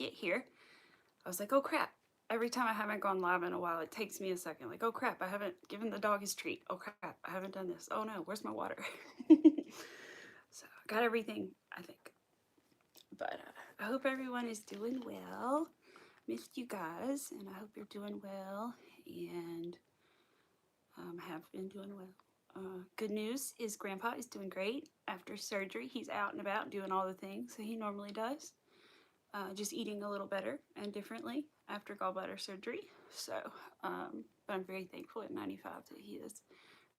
get here, I was like, oh crap. Every time I haven't gone live in a while, it takes me a second. Like, oh crap, I haven't given the dog his treat. Oh crap, I haven't done this. Oh no, where's my water? So I got everything, I think. But I hope everyone is doing well. Missed you guys, and I hope you're doing well and have been doing well. Good news is Grandpa is doing great after surgery. He's out and about doing all the things that he normally does. Just eating a little better and differently after gallbladder surgery. So, but I'm very thankful at 95 that he is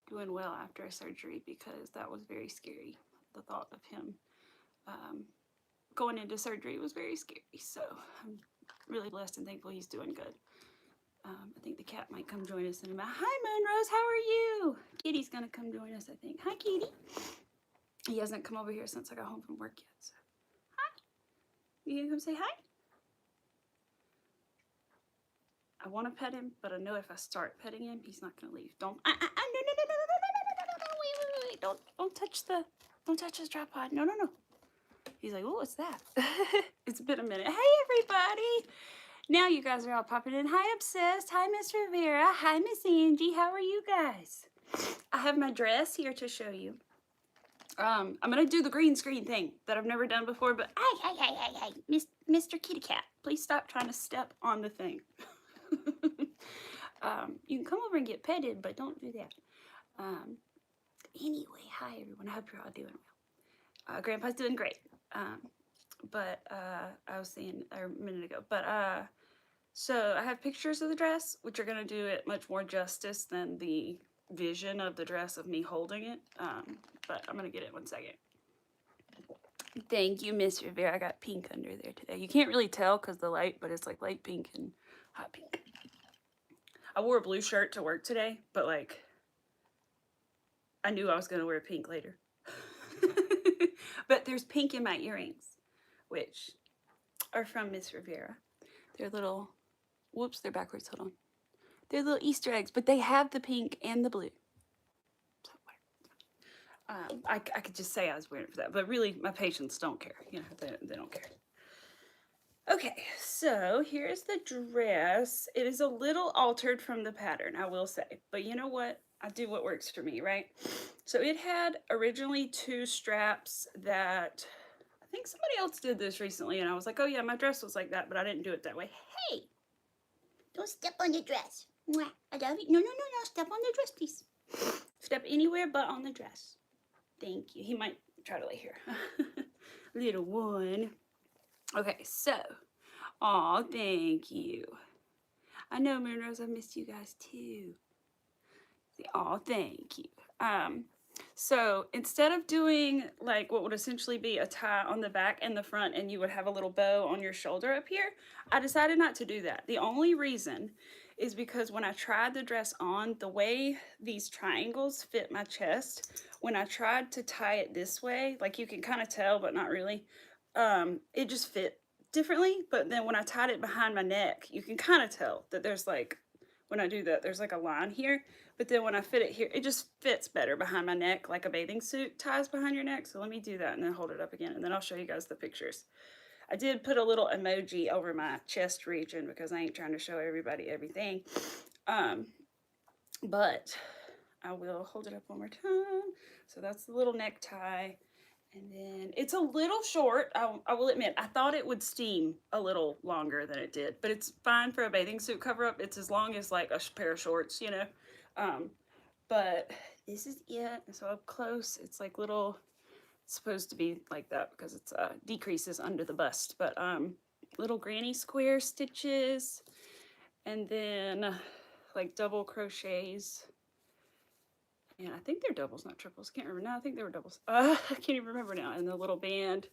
doing well after a surgery, because that was very scary. The thought of him going into surgery was very scary. So I'm really blessed and thankful he's doing good. I think the cat might come join us in a minute. Hi, Moonrose, how are you? Kitty's gonna come join us, I think. Hi, Kitty. He hasn't come over here since I got home from work yet. So, hi. You gonna come say hi? I want to pet him, but I know if I start petting him, he's not gonna leave. Don't. No. Wait. Don't touch his tripod. No. He's like, oh, what's that? It's been a minute. Hey, everybody. Now you guys are all popping in. Hi, Obsessed. Hi, Mizz Rivera. Hi, Miss Angie. How are you guys? I have my dress here to show you. I'm going to do the green screen thing that I've never done before, but hey, Mr. Kitty Cat, please stop trying to step on the thing. You can come over and get petted, but don't do that. Anyway, hi, everyone. I hope you're all doing well. Grandpa's doing great. But I was saying a minute ago, but so I have pictures of the dress, which are going to do it much more justice than the vision of the dress of me holding it. But I'm going to get it one second. Thank you, Mizz Rivera. I got pink under there today. You can't really tell because the light, but it's like light pink and hot pink. I wore a blue shirt to work today, but like I knew I was going to wear pink later. But there's pink in my earrings, which are from Mizz Rivera. They're little, whoops, they're backwards, hold on. They're little Easter eggs, but they have the pink and the blue. So, I could just say I was wearing it for that, but really my patients don't care. You know, they don't care. Okay, so here's the dress. It is a little altered from the pattern, I will say, but you know what? I do what works for me, right? So it had originally 2 straps that I think somebody else did this recently, and I was like, oh yeah, my dress was like that, but I didn't do it that way. Hey, don't step on the dress. Mwah, I love you. No, step on the dress, please. Step anywhere but on the dress. Thank you. He might try to lay here. Little one. Okay, so, aw, thank you. I know, Moonrose, I missed you guys too. Aw, thank you. So instead of doing like what would essentially be a tie on the back and the front, and you would have a little bow on your shoulder up here, I decided not to do that. The only reason is because when I tried the dress on, the way these triangles fit my chest, when I tried to tie it this way, like you can kind of tell, but not really, it just fit differently. But then when I tied it behind my neck, you can kind of tell that there's like, when I do that, there's like a line here. But then when I fit it here, it just fits better behind my neck, like a bathing suit ties behind your neck. So let me do that and then hold it up again, and then I'll show you guys the pictures. I did put a little emoji over my chest region because I ain't trying to show everybody everything. But I will hold it up one more time. So that's the little necktie. And then it's a little short. I will admit, I thought it would steam a little longer than it did, but it's fine for a bathing suit cover up. It's as long as like a pair of shorts, you know. But this is it. So up close, it's like little, it's supposed to be like that because it's decreases under the bust, but little granny square stitches, and then like double crochets. And I think they're doubles, not triples. Can't remember. No, I think they were doubles. I can't even remember now. And the little band.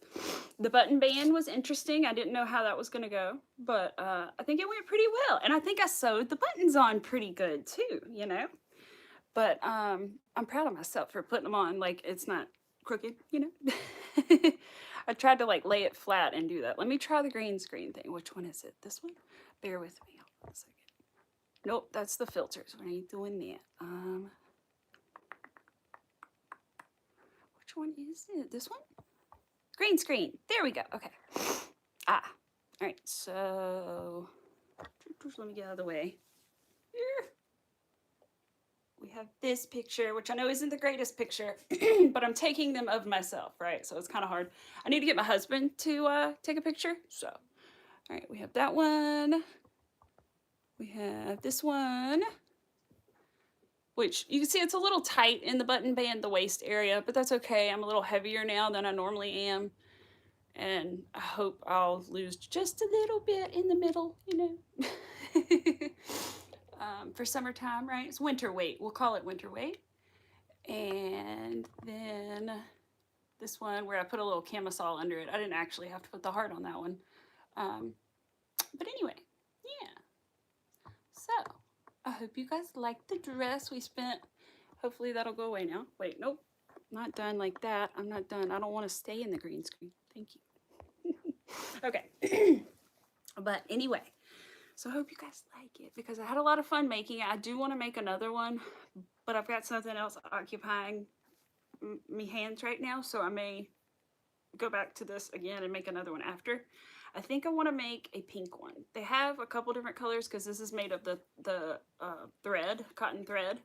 The button band was interesting. I didn't know how that was going to go. But I think it went pretty well. And I think I sewed the buttons on pretty good too, you know. But I'm proud of myself for putting them on. Like, it's not crooked, you know. I tried to like lay it flat and do that. Let me try the green screen thing. Which one is it? This one? Bear with me. Hold on a second. Nope, that's the filters. We ain't doing that. Which one is it? This one? Green screen. There we go. Okay. All right, so let me get out of the way. Here. We have this picture, which I know isn't the greatest picture, but I'm taking them of myself, right? So it's kind of hard. I need to get my husband to take a picture. So, all right, we have that one. We have this one, which you can see it's a little tight in the button band, the waist area, but that's okay. I'm a little heavier now than I normally am. And I hope I'll lose just a little bit in the middle, you know. For summertime, right? It's winter weight. We'll call it winter weight. And then this one where I put a little camisole under it. I didn't actually have to put the heart on that one. But anyway, yeah. So, I hope you guys liked the dress we spent. Hopefully that'll go away now. Wait, nope. Not done like that. I'm not done. I don't want to stay in the green screen. Thank you. Okay. But anyway, so I hope you guys like it because I had a lot of fun making it. I do want to make another one, but I've got something else occupying me hands right now, so I may go back to this again and make another one after. I think I want to make a pink one. They have a couple different colors because this is made of the thread, cotton thread.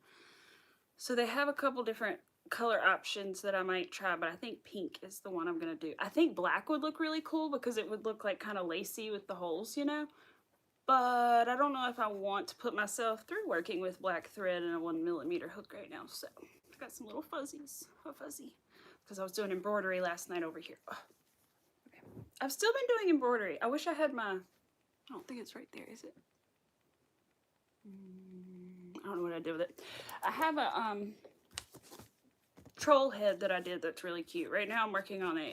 So they have a couple different color options that I might try, but I think pink is the one I'm going to do. I think black would look really cool because it would look like kind of lacy with the holes, you know? But I don't know if I want to put myself through working with black thread and a 1mm hook right now. So I got some little fuzzies, a fuzzy, because I was doing embroidery last night over here. Oh, okay. I've still been doing embroidery. I wish I had my, I don't think it's right there, is it? I don't know what I did with it. I have a troll head that I did that's really cute. Right now I'm working on a,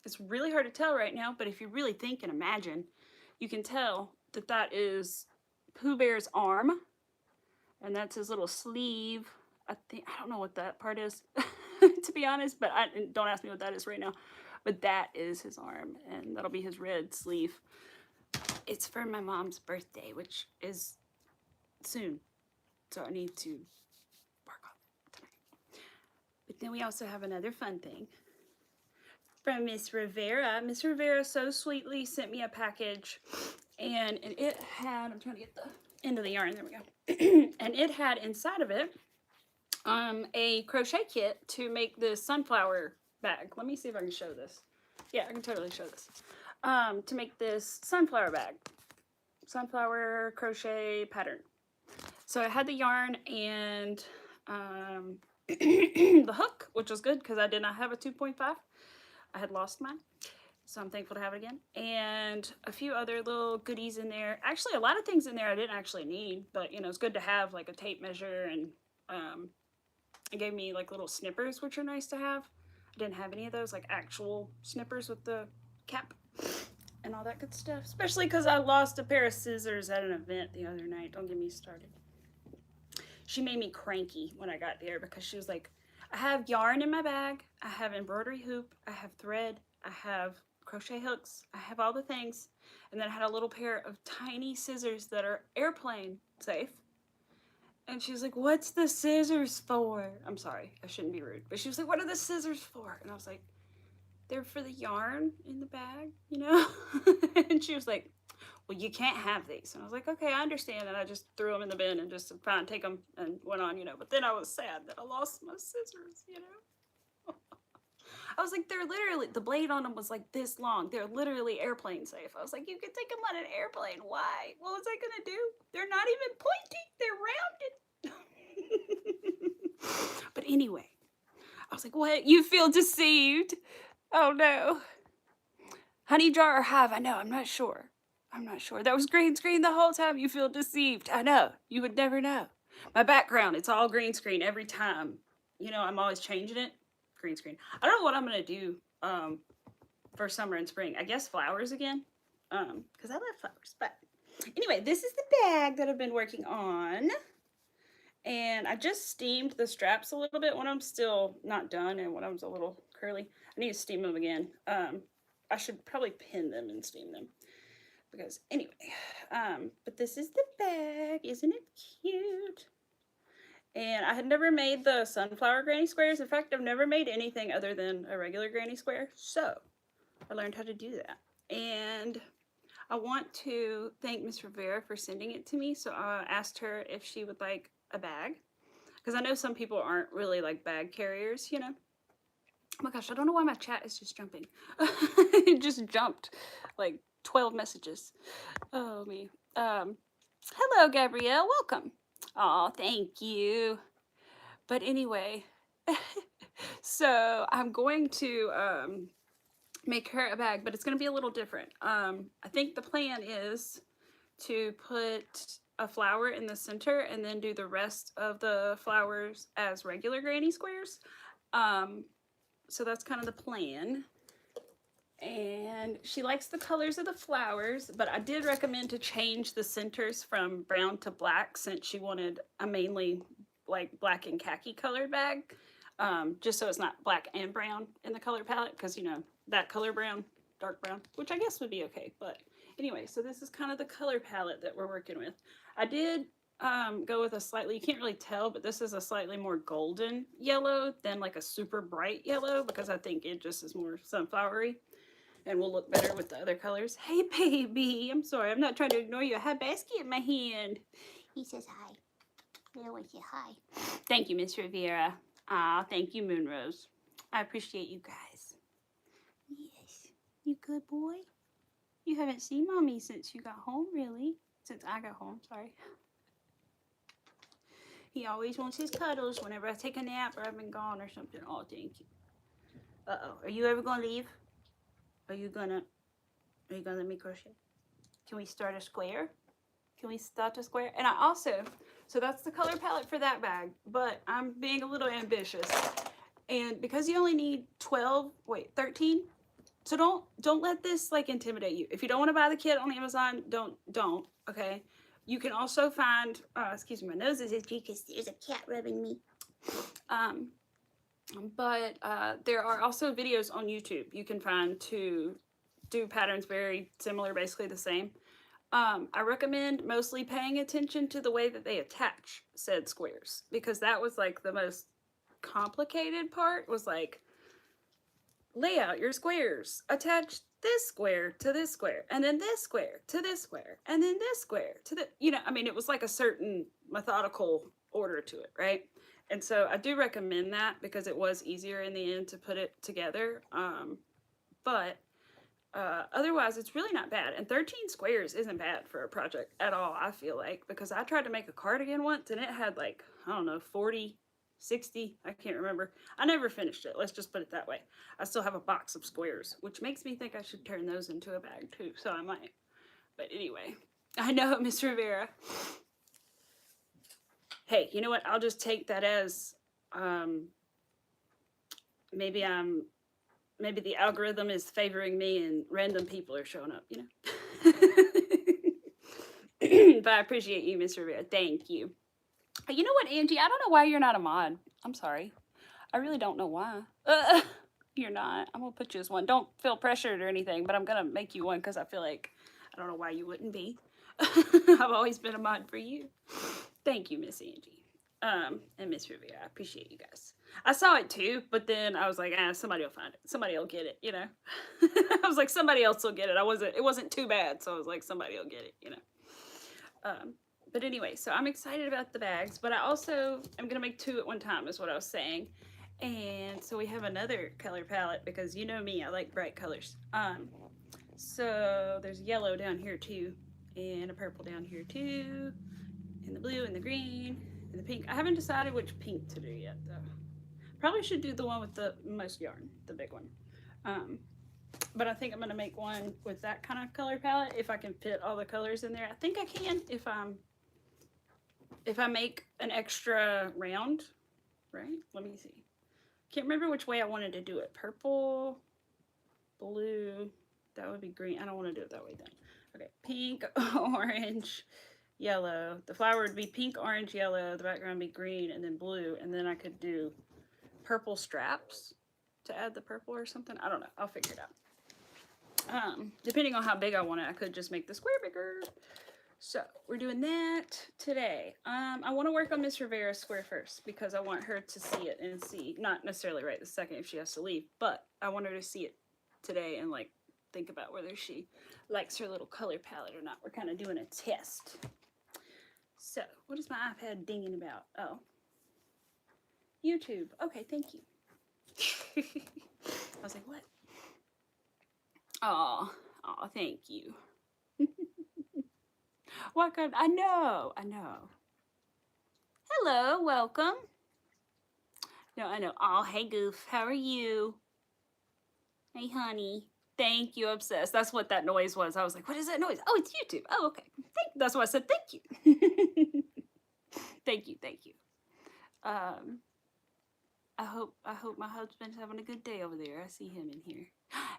it's really hard to tell right now, but if you really think and imagine, you can tell that that is Pooh Bear's arm, and that's his little sleeve. I don't know what that part is, to be honest, but don't ask me what that is right now. But that is his arm, and that'll be his red sleeve. It's for my mom's birthday, which is soon, so I need to work on it tonight. But then we also have another fun thing from Mizz Rivera. Mizz Rivera so sweetly sent me a package, and it had, I'm trying to get the end of the yarn, there we go. And it had inside of it a crochet kit to make this sunflower bag. Let me see if I can show this. Yeah, I can totally show this. To make this sunflower bag. Sunflower crochet pattern. So I had the yarn and the hook, which was good because I did not have a 2.5. I had lost mine, so I'm thankful to have it again. And a few other little goodies in there. Actually, a lot of things in there I didn't actually need, but you know, it's good to have like a tape measure, and it gave me like little snippers, which are nice to have. I didn't have any of those, like actual snippers with the cap and all that good stuff. Especially because I lost a pair of scissors at an event the other night. Don't get me started. She made me cranky when I got there because she was like, I have yarn in my bag, I have embroidery hoop, I have thread, I have crochet hooks, I have all the things, and then I had a little pair of tiny scissors that are airplane safe. And she was like, what's the scissors for? I'm sorry, I shouldn't be rude, but she was like, what are the scissors for? And I was like, they're for the yarn in the bag, you know? And she was like, well, you can't have these. And I was like, okay, I understand. And I just threw them in the bin and just fine, take them, and went on, you know. But then I was sad that I lost my scissors, you know. I was like, they're literally, the blade on them was like this long. They're literally airplane safe. I was like, you could take them on an airplane. Why? What was I gonna do? They're not even pointy. They're rounded. But anyway, I was like, what? You feel deceived? Oh no. Honey jar or hive? I know, I'm not sure. I'm not sure. That was green screen the whole time. You feel deceived. I know. You would never know. My background, it's all green screen every time. You know, I'm always changing it. Green screen. I don't know what I'm going to do for summer and spring. I guess flowers again. Because I love flowers. But anyway, this is the bag that I've been working on. And I just steamed the straps a little bit when I'm still not done and when I'm a little curly. I need to steam them again. I should probably pin them and steam them. Because anyway, but this is the bag. Isn't it cute? And I had never made the sunflower granny squares. In fact, I've never made anything other than a regular granny square. So I learned how to do that. And I want to thank Miss Rivera for sending it to me. So I asked her if she would like a bag. Because I know some people aren't really like bag carriers, you know. Oh my gosh, I don't know why my chat is just jumping. It just jumped like 12 messages. Oh, me. Hello, Gabrielle. Welcome. Oh, thank you. But anyway, so I'm going to make her a bag, but it's going to be a little different. I think the plan is to put a flower in the center and then do the rest of the flowers as regular granny squares. So that's kind of the plan. And she likes the colors of the flowers, but I did recommend to change the centers from brown to black since she wanted a mainly like black and khaki colored bag. Just so it's not black and brown in the color palette, because you know that color brown, dark brown, which I guess would be okay. But anyway, so this is kind of the color palette that we're working with. I did go with a slightly, you can't really tell, but this is a slightly more golden yellow than like a super bright yellow, because I think it just is more sunflowery and will look better with the other colors. Hey, baby. I'm sorry. I'm not trying to ignore you. I have basket in my hand. He says hi. I want to say hi. Thank you, Miss Rivera. Ah, thank you, Moonrose. I appreciate you guys. Yes. You good boy? You haven't seen Mommy since you got home, really. Since I got home, sorry. He always wants his cuddles whenever I take a nap or I've been gone or something. Oh, thank you. Uh-oh. Are you ever going to leave? Are you gonna let me crochet? Can we start a square? Can we start a square? And I also, so that's the color palette for that bag, but I'm being a little ambitious. And because you only need 13. So don't let this like intimidate you. If you don't want to buy the kit on Amazon, don't, okay? You can also find, excuse me, my nose is itchy because there's a cat rubbing me. But there are also videos on YouTube you can find to do patterns very similar, basically the same. I recommend mostly paying attention to the way that they attach said squares, because that was like the most complicated part, was like, lay out your squares, attach this square to this square, and then this square to this square, and then this square to the, you know, I mean, it was like a certain methodical order to it, right? And so I do recommend that because it was easier in the end to put it together. But otherwise, it's really not bad. And 13 squares isn't bad for a project at all, I feel like, because I tried to make a cardigan once and it had like, I don't know, 40, 60, I can't remember. I never finished it. Let's just put it that way. I still have a box of squares, which makes me think I should turn those into a bag too. So I might. But anyway, I know, Miss Rivera. Hey, you know what? I'll just take that as maybe the algorithm is favoring me and random people are showing up, you know? But I appreciate you, Miss Rivera. Thank you. You know what, Angie? I don't know why you're not a mod. I'm sorry. I really don't know why. You're not. I'm going to put you as one. Don't feel pressured or anything, but I'm going to make you one because I feel like I don't know why you wouldn't be. I've always been a mod for you. Thank you, Miss Angie. And Miss Rivera. I appreciate you guys. I saw it too, but then I was like, somebody will find it. Somebody will get it, you know. I was like, somebody else will get it. It wasn't too bad, so I was like, somebody will get it, you know. But anyway, so I'm excited about the bags, but I also am gonna make 2 at one time, is what I was saying. And so we have another color palette because you know me, I like bright colors. So there's yellow down here too, and a purple down here too, and the blue and the green and the pink. I haven't decided which pink to do yet though. Probably should do the one with the most yarn, the big one. But I think I'm gonna make one with that kind of color palette if I can fit all the colors in there. I think I can if I make an extra round, right? Let me see. Can't remember which way I wanted to do it. Purple, blue, that would be green. I don't want to do it that way then. Okay, pink, orange, yellow. The flower would be pink, orange, yellow. The background would be green and then blue. And then I could do purple straps to add the purple or something. I don't know. I'll figure it out. Depending on how big I want it, I could just make the square bigger. So we're doing that today. I want to work on Miss Rivera's square first because I want her to see it and see, not necessarily right this second if she has to leave, but I want her to see it today and like think about whether she likes her little color palette or not. We're kind of doing a test. So, what is my iPad dinging about? Oh. YouTube. Okay, thank you. I was like, what? Oh, thank you. What kind? I know. Hello, welcome. No, I know. Oh, hey, Goof. How are you? Hey, honey. Thank you, obsessed. That's what that noise was. I was like, what is that noise? Oh, it's YouTube. Oh, okay. That's why I said thank you. Thank you. I hope my husband's having a good day over there. I see him in here.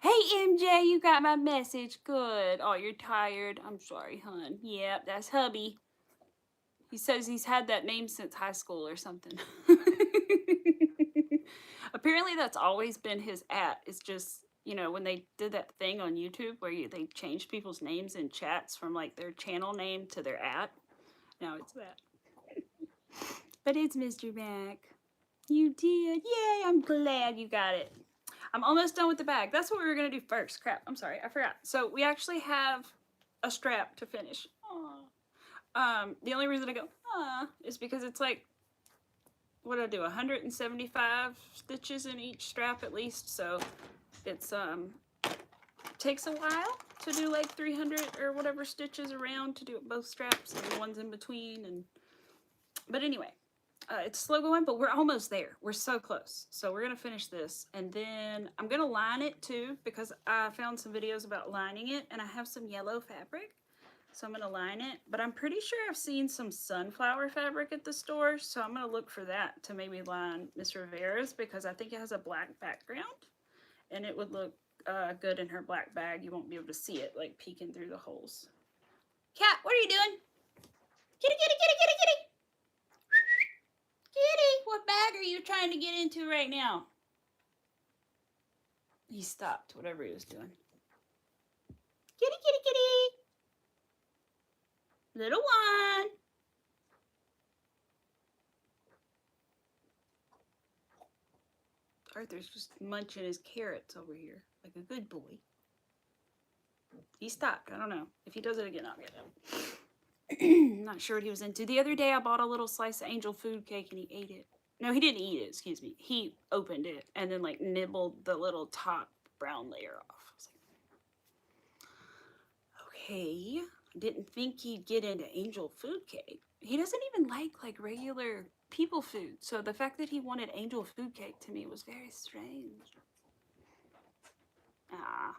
Hey, MJ, you got my message. Good. Oh, you're tired. I'm sorry, hon. Yep, that's hubby. He says he's had that name since high school or something. Apparently, that's always been his @ It's just, you know, when they did that thing on YouTube where they changed people's names in chats from like their channel name to their @ Now it's that. But it's Mr. Mac. You did. Yay, I'm glad you got it. I'm almost done with the bag. That's what we were going to do first. Crap, I'm sorry. I forgot. So we actually have a strap to finish. Aww. The only reason I go, is because it's like, what did I do? 175 stitches in each strap at least. So it's, takes a while to do like 300 or whatever stitches around to do both straps and the ones in between. But anyway. It's slow going, but we're almost there. We're so close. So we're going to finish this. And then I'm going to line it too, because I found some videos about lining it. And I have some yellow fabric. So I'm going to line it. But I'm pretty sure I've seen some sunflower fabric at the store. So I'm going to look for that to maybe line Mizz Rivera's, because I think it has a black background. And it would look good in her black bag. You won't be able to see it like peeking through the holes. Cat, what are you doing? Kitty, kitty, kitty, kitty, kitty. Kitty, what bag are you trying to get into right now? He stopped, whatever he was doing. Kitty, kitty, kitty. Little one. Arthur's just munching his carrots over here, like a good boy. He stopped. I don't know. If he does it again, I'll get him. Not sure what he was into. The other day I bought a little slice of angel food cake and he ate it. No, he didn't eat it, excuse me. He opened it and then like nibbled the little top brown layer off. I was like, okay, I didn't think he'd get into angel food cake. He doesn't even like regular people food. So the fact that he wanted angel food cake to me was very strange. Ah.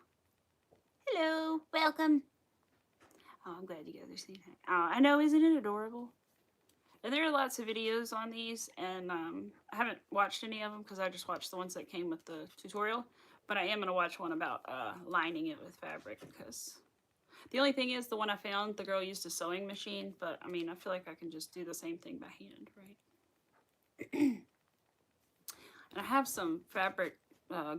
Hello, welcome. Oh, I'm glad you guys are seeing it. I know, isn't it adorable? And there are lots of videos on these, and I haven't watched any of them because I just watched the ones that came with the tutorial. But I am going to watch one about lining it with fabric, because the only thing is the one I found, the girl used a sewing machine, but I mean, I feel like I can just do the same thing by hand, right? And I have some fabric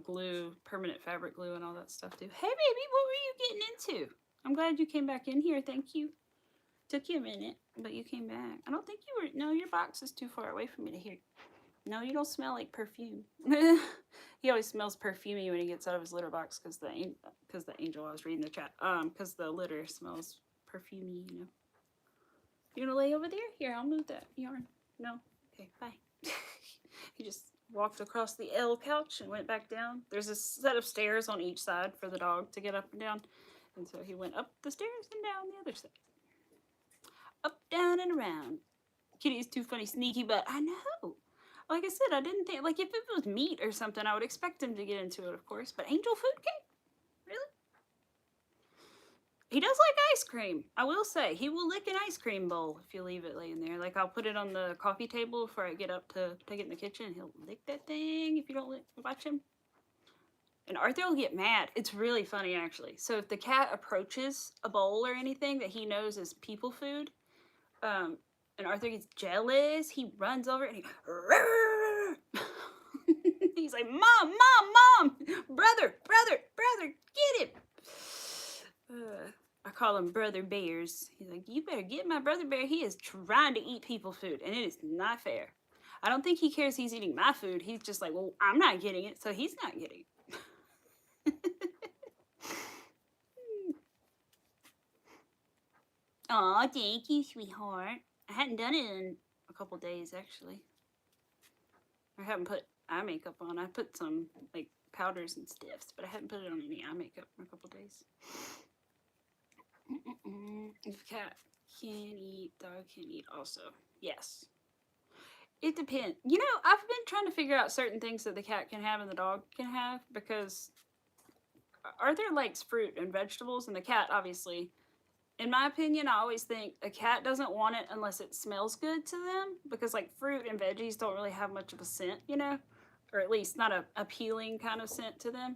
glue, permanent fabric glue and all that stuff too. Hey baby, what were you getting into? I'm glad you came back in here. Thank you. Took you a minute, but you came back. I don't think you were... No, your box is too far away for me to hear. No, you don't smell like perfume. He always smells perfumey when he gets out of his litter box because the angel, I was reading the chat, because the litter smells perfumey, you know. You gonna lay over there? Here, I'll move that yarn. No? Okay, bye. He just walked across the L couch and went back down. There's a set of stairs on each side for the dog to get up and down. And so he went up the stairs and down the other side. Up, down, and around. Kitty is too funny, sneaky, but I know. Like I said, I didn't think, like if it was meat or something, I would expect him to get into it, of course. But angel food cake? Really? He does like ice cream. I will say, he will lick an ice cream bowl if you leave it laying there. Like I'll put it on the coffee table before I get up to take it in the kitchen. He'll lick that thing if you don't watch him. And Arthur will get mad. It's really funny, actually. So if the cat approaches a bowl or anything that he knows is people food, and Arthur gets jealous, he runs over and he's like, Mom, Mom, Mom! Brother, brother, brother, get him! I call him Brother Bears. He's like, you better get my brother bear. He is trying to eat people food, and it is not fair. I don't think he cares he's eating my food. He's just like, well, I'm not getting it, so he's not getting it. Aw, thank you, sweetheart. I hadn't done it in a couple days, actually. I haven't put eye makeup on. I put some, like, powders and stiffs, but I haven't put it on any eye makeup in a couple days. If cat can eat, dog can eat also. Yes. It depends. You know, I've been trying to figure out certain things that the cat can have and the dog can have, because Arthur likes fruit and vegetables, and the cat, obviously, in my opinion, I always think a cat doesn't want it unless it smells good to them, because like fruit and veggies don't really have much of a scent, you know, or at least not a appealing kind of scent to them.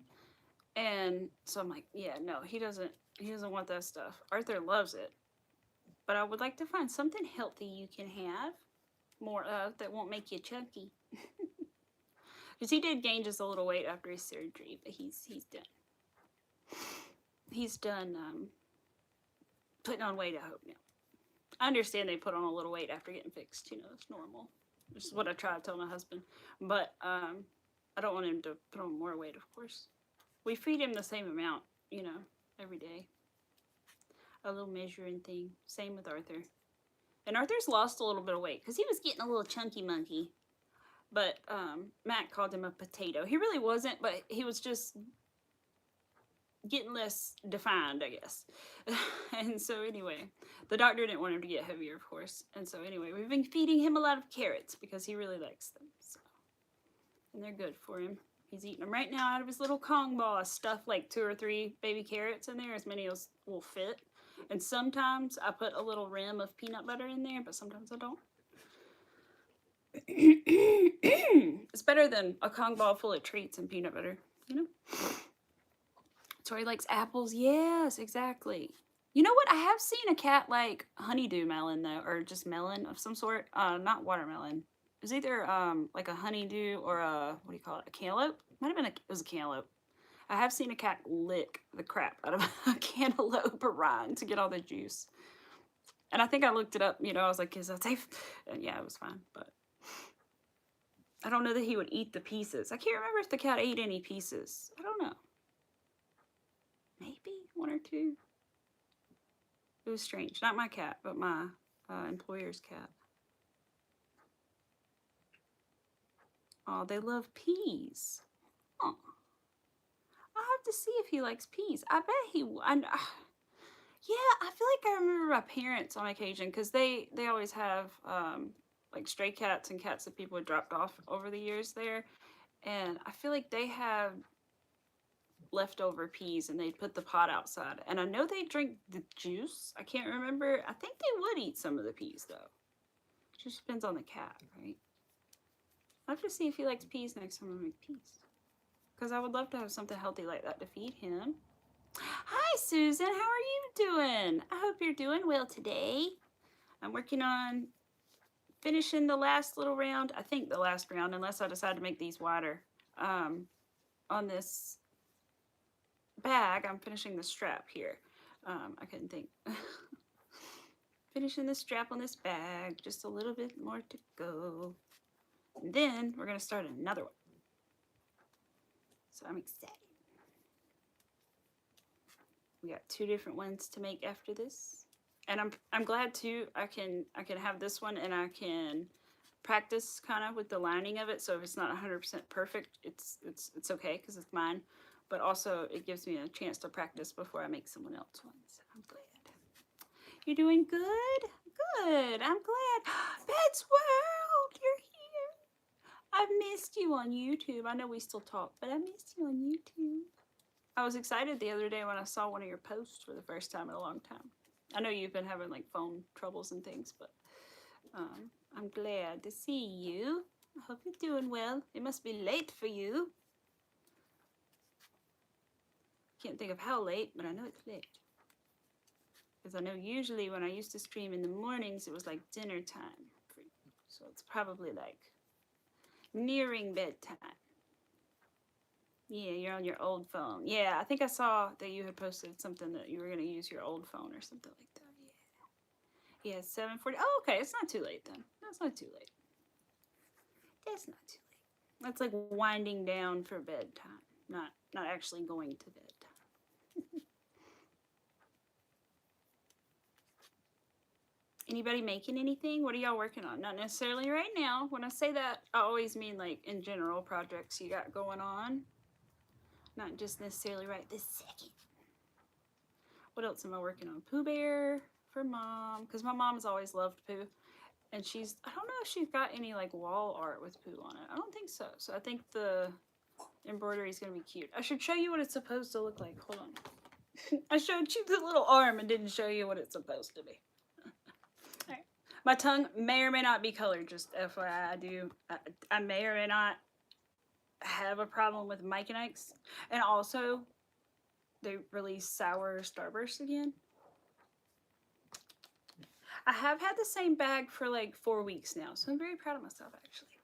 And so I'm like, yeah, no, he doesn't want that stuff. Arthur loves it, but I would like to find something healthy you can have more of that won't make you chunky. Because he did gain just a little weight after his surgery, but he's done. He's done putting on weight, I hope now. I understand they put on a little weight after getting fixed. You know, it's normal. This is what I try to tell my husband. But I don't want him to put on more weight, of course. We feed him the same amount, you know, every day. A little measuring thing. Same with Arthur. And Arthur's lost a little bit of weight because he was getting a little chunky monkey. But Matt called him a potato. He really wasn't, but he was just getting less defined, I guess. And so anyway, the doctor didn't want him to get heavier, of course. And so anyway, we've been feeding him a lot of carrots because he really likes them. So. And they're good for him. He's eating them right now out of his little Kong ball. I stuffed like 2 or 3 baby carrots in there, as many as will fit. And sometimes I put a little rim of peanut butter in there, but sometimes I don't. It's better than a Kong ball full of treats and peanut butter, you know? Tori likes apples. Yes, exactly. You know what? I have seen a cat like honeydew melon, though, or just melon of some sort. Not watermelon. It was either like a honeydew or a, what do you call it? A cantaloupe? Might have been it was a cantaloupe. I have seen a cat lick the crap out of a cantaloupe rind to get all the juice. And I think I looked it up, you know, I was like, is that safe? And yeah, it was fine, but I don't know that he would eat the pieces. I can't remember if the cat ate any pieces. I don't know. Maybe 1 or 2. It was strange. Not my cat, but my employer's cat. Oh, they love peas. Oh. I'll have to see if he likes peas. I bet he... yeah, I feel like I remember my parents on occasion, because they always have like stray cats and cats that people had dropped off over the years there. And I feel like they have leftover peas and they'd put the pot outside. And I know they drink the juice. I can't remember. I think they would eat some of the peas, though. It just depends on the cat, right? I'll have to see if he likes peas next time I make peas. Because I would love to have something healthy like that to feed him. Hi, Susan. How are you doing? I hope you're doing well today. I'm working on finishing the last little round. I think the last round, unless I decide to make these wider. On this bag, I'm finishing the strap here. I couldn't think. Finishing the strap on this bag. Just a little bit more to go. And then we're going to start another one. So I'm excited. We got 2 different ones to make after this. And I'm glad too I can have this one and I can practice kind of with the lining of it. So if it's not 100% perfect, it's okay because it's mine. But also it gives me a chance to practice before I make someone else one. So I'm glad. You're doing good? Good. I'm glad. Bed's World, you're here. I've missed you on YouTube. I know we still talk, but I missed you on YouTube. I was excited the other day when I saw one of your posts for the first time in a long time. I know you've been having like phone troubles and things, but I'm glad to see you. I hope you're doing well. It must be late for you. Can't think of how late, but I know it's late. Because I know usually when I used to stream in the mornings, it was like dinner time. So it's probably like nearing bedtime. Yeah, you're on your old phone. Yeah, I think I saw that you had posted something that you were going to use your old phone or something like that. Yeah. Yeah, 7:40. Oh, okay. It's not too late then. That's not too late. That's not too late. That's like winding down for bedtime. Not actually going to bedtime. Anybody making anything? What are y'all working on? Not necessarily right now. When I say that, I always mean like in general projects you got going on. Not just necessarily right this second. What else am I working on? Pooh Bear for Mom. Because my mom's always loved Pooh. And she's, I don't know if she's got any like wall art with Pooh on it. I don't think so. So I think the embroidery is going to be cute. I should show you what it's supposed to look like. Hold on. I showed you the little arm and didn't show you what it's supposed to be. Alright. My tongue may or may not be colored, just FYI. I may or may not have a problem with Mike and Ike's. And also, they released Sour Starburst again. I have had the same bag for like 4 weeks now, so I'm very proud of myself actually.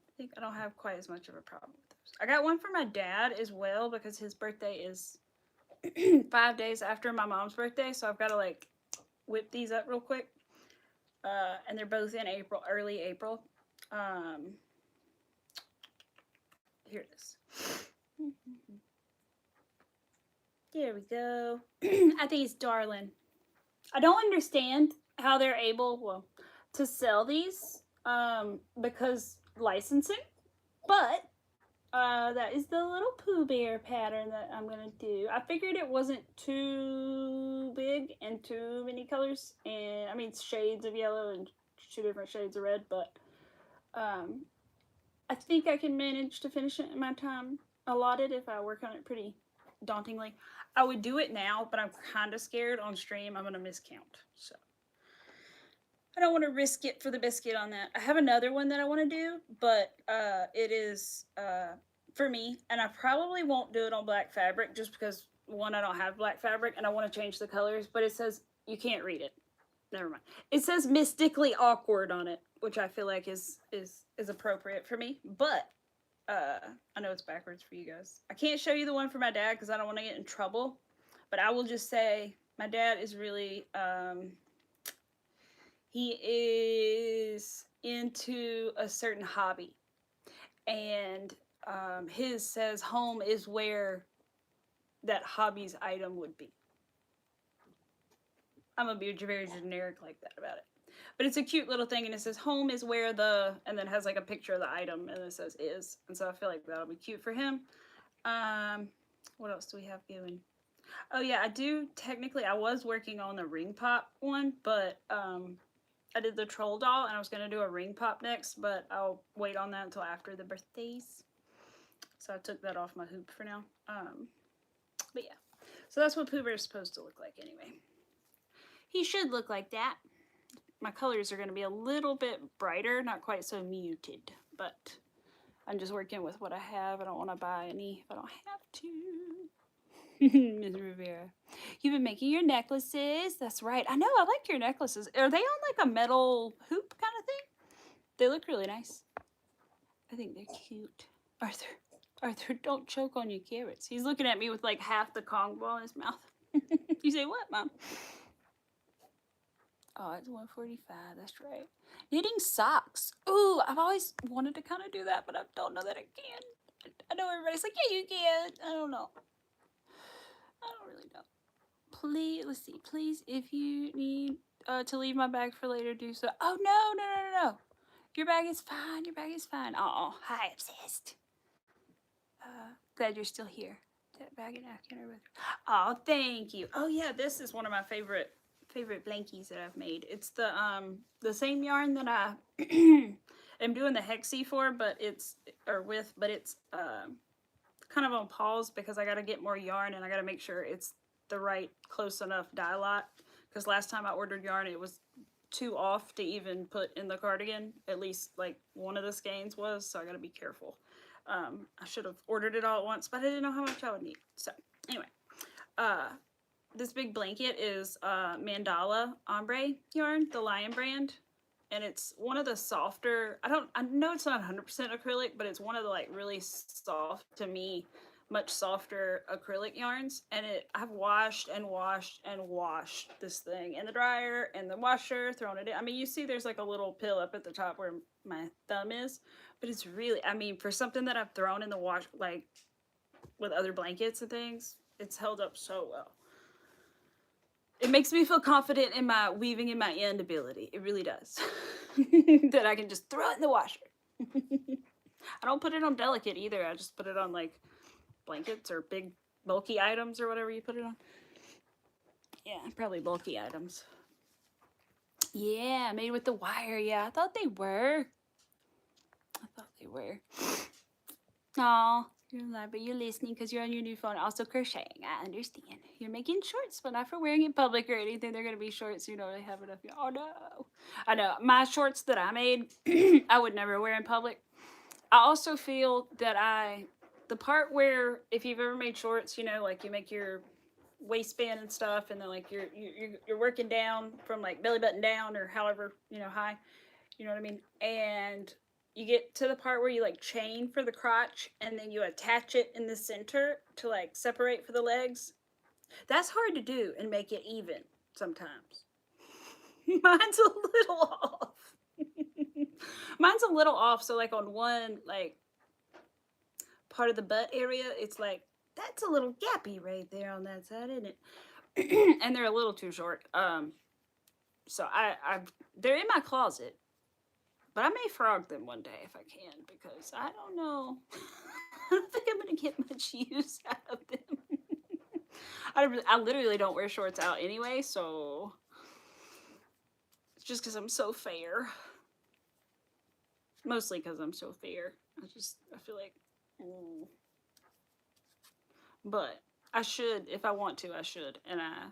I think I don't have quite as much of a problem with those. I got one for my dad as well because his birthday is 5 days after my mom's birthday, so I've got to like whip these up real quick. And they're both in April, early April. Here it is. There we go. I think it's darling. I don't understand how they're able, to sell these because licensing, but that is the little Pooh Bear pattern that I'm gonna do. I figured it wasn't too big and too many colors, and I mean shades of yellow and 2 different shades of red, but I think I can manage to finish it in my time allotted if I work on it pretty dauntingly. I would do it now, but I'm kind of scared on stream I'm gonna miscount, so I don't want to risk it for the biscuit on that. I have another one that I want to do, but it is for me, and I probably won't do it on black fabric just because, one, I don't have black fabric, and I want to change the colors, but it says you can't read it. Never mind. It says mystically awkward on it, which I feel like is appropriate for me, but I know it's backwards for you guys. I can't show you the one for my dad because I don't want to get in trouble, but I will just say my dad is really he is into a certain hobby, and his says home is where that hobby's item would be. I'm gonna be very generic like that about it, but it's a cute little thing, and it says home is where the, and then it has like a picture of the item, and it says is, and so I feel like that'll be cute for him. What else do we have going? Oh yeah, I do technically, I was working on the ring pop one, but I did the troll doll, and I was going to do a ring pop next, but I'll wait on that until after the birthdays. So I took that off my hoop for now. But yeah, so that's what Pooh Bear is supposed to look like anyway. He should look like that. My colors are going to be a little bit brighter, not quite so muted, but I'm just working with what I have. I don't want to buy any if I don't have to. Mizz Rivera. You've been making your necklaces. That's right. I know, I like your necklaces. Are they on like a metal hoop kind of thing? They look really nice. I think they're cute. Arthur, don't choke on your carrots. He's looking at me with like half the Kong ball in his mouth. You say, what, Mom? Oh, it's 145. That's right. Knitting socks. Ooh, I've always wanted to kind of do that, but I don't know that I can. I know everybody's like, yeah, you can. I don't know. I don't really know. Please, let's see. Please, if you need to leave my bag for later, do so. Oh, no. Your bag is fine. Your bag is fine. Oh, hi, obsessed. Glad you're still here. That bag and napkin are with. Oh, thank you. Oh yeah, this is one of my favorite blankies that I've made. It's the same yarn that I am doing the hexie for, but it's kind of on pause because I got to get more yarn and I got to make sure it's the right close enough dye lot, because last time I ordered yarn it was too off to even put in the cardigan. At least like one of the skeins was, so I got to be careful. I should have ordered it all at once, but I didn't know how much I would need. So anyway, this big blanket is Mandala Ombre yarn, the Lion brand. And it's one of the softer, I know it's not 100% acrylic, but it's one of the like really soft, to me, much softer acrylic yarns. And I've washed and washed and washed this thing in the dryer and the washer, thrown it in. I mean, you see there's like a little pill up at the top where my thumb is, but it's really, I mean, for something that I've thrown in the wash, like with other blankets and things, it's held up so well. It makes me feel confident in my weaving in my end ability. It really does. That I can just throw it in the washer. I don't put it on delicate either. I just put it on like blankets or big bulky items or whatever you put it on. Yeah, probably bulky items. Yeah, made with the wire. Yeah, I thought they were. Aw, but you're listening because you're on your new phone. Also crocheting. I understand. You're making shorts, but not for wearing in public or anything. They're going to be shorts. You don't really have enough. Oh, no. I know. My shorts that I made, I would never wear in public. I also feel that the part where, if you've ever made shorts, you know, like you make your waistband and stuff, and then like you're working down from like belly button down or however, you know, high, you know what I mean? And you get to the part where you like chain for the crotch and then you attach it in the center to like separate for the legs. That's hard to do and make it even sometimes. Mine's a little off. Mine's a little off, so like on one like part of the butt area, it's like that's a little gappy right there on that side, isn't it? And they're a little too short. So they're in my closet. But I may frog them one day if I can, because I don't know. I don't think I'm going to get much use out of them. I literally don't wear shorts out anyway, so it's just because I'm so fair. Mostly because I'm so fair. I feel like, but I should, if I want to, I should. And I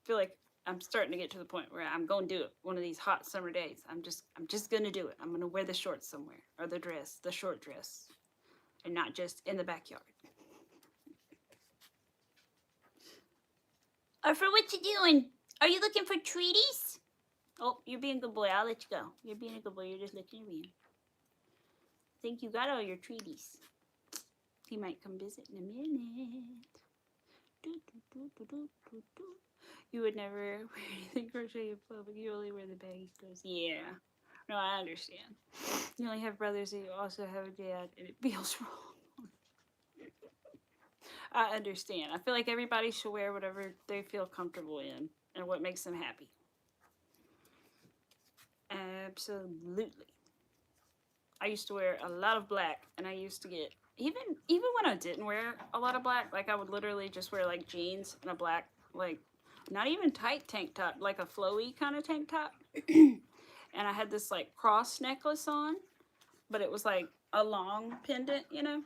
feel like I'm starting to get to the point where I'm going to do it one of these hot summer days. I'm just going to do it. I'm going to wear the shorts somewhere, or the dress, the short dress, and not just in the backyard. Arthur, what you doing? Are you looking for treaties? Oh, you're being a good boy. I'll let you go. You're being a good boy. You're just looking around. I think you got all your treaties. He might come visit in a minute. You would never wear anything crochet in public. You only wear the baggy clothes. Yeah. No, I understand. You only have brothers and you also have a dad, and it feels wrong. I understand. I feel like everybody should wear whatever they feel comfortable in and what makes them happy. Absolutely. I used to wear a lot of black, and I used to get, even when I didn't wear a lot of black, like I would literally just wear like jeans and a black, like not even tight tank top, like a flowy kind of tank top. And I had this like cross necklace on, but it was like a long pendant, you know?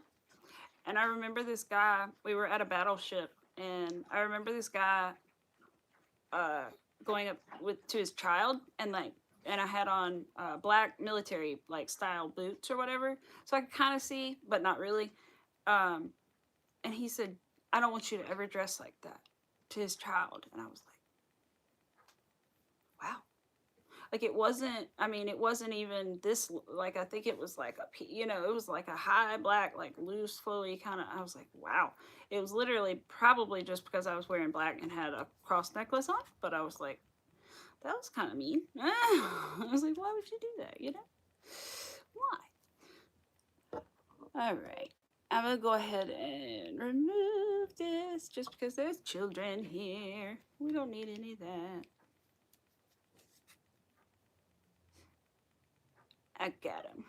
And I remember this guy, we were at a battleship, and I remember this guy going up to his child, and I had on black military like style boots or whatever, so I could kind of see, but not really. And he said, "I don't want you to ever dress like that," to his child, and I was like, "Wow." Like it wasn't even this, like I think it was like it was like a high black, like loose, flowy kind of, I was like, wow. It was literally probably just because I was wearing black and had a cross necklace on, but I was like, that was kind of mean. I was like, why would you do that, you know? Why? All right. I'm going to go ahead and remove this just because there's children here. We don't need any of that. I got him.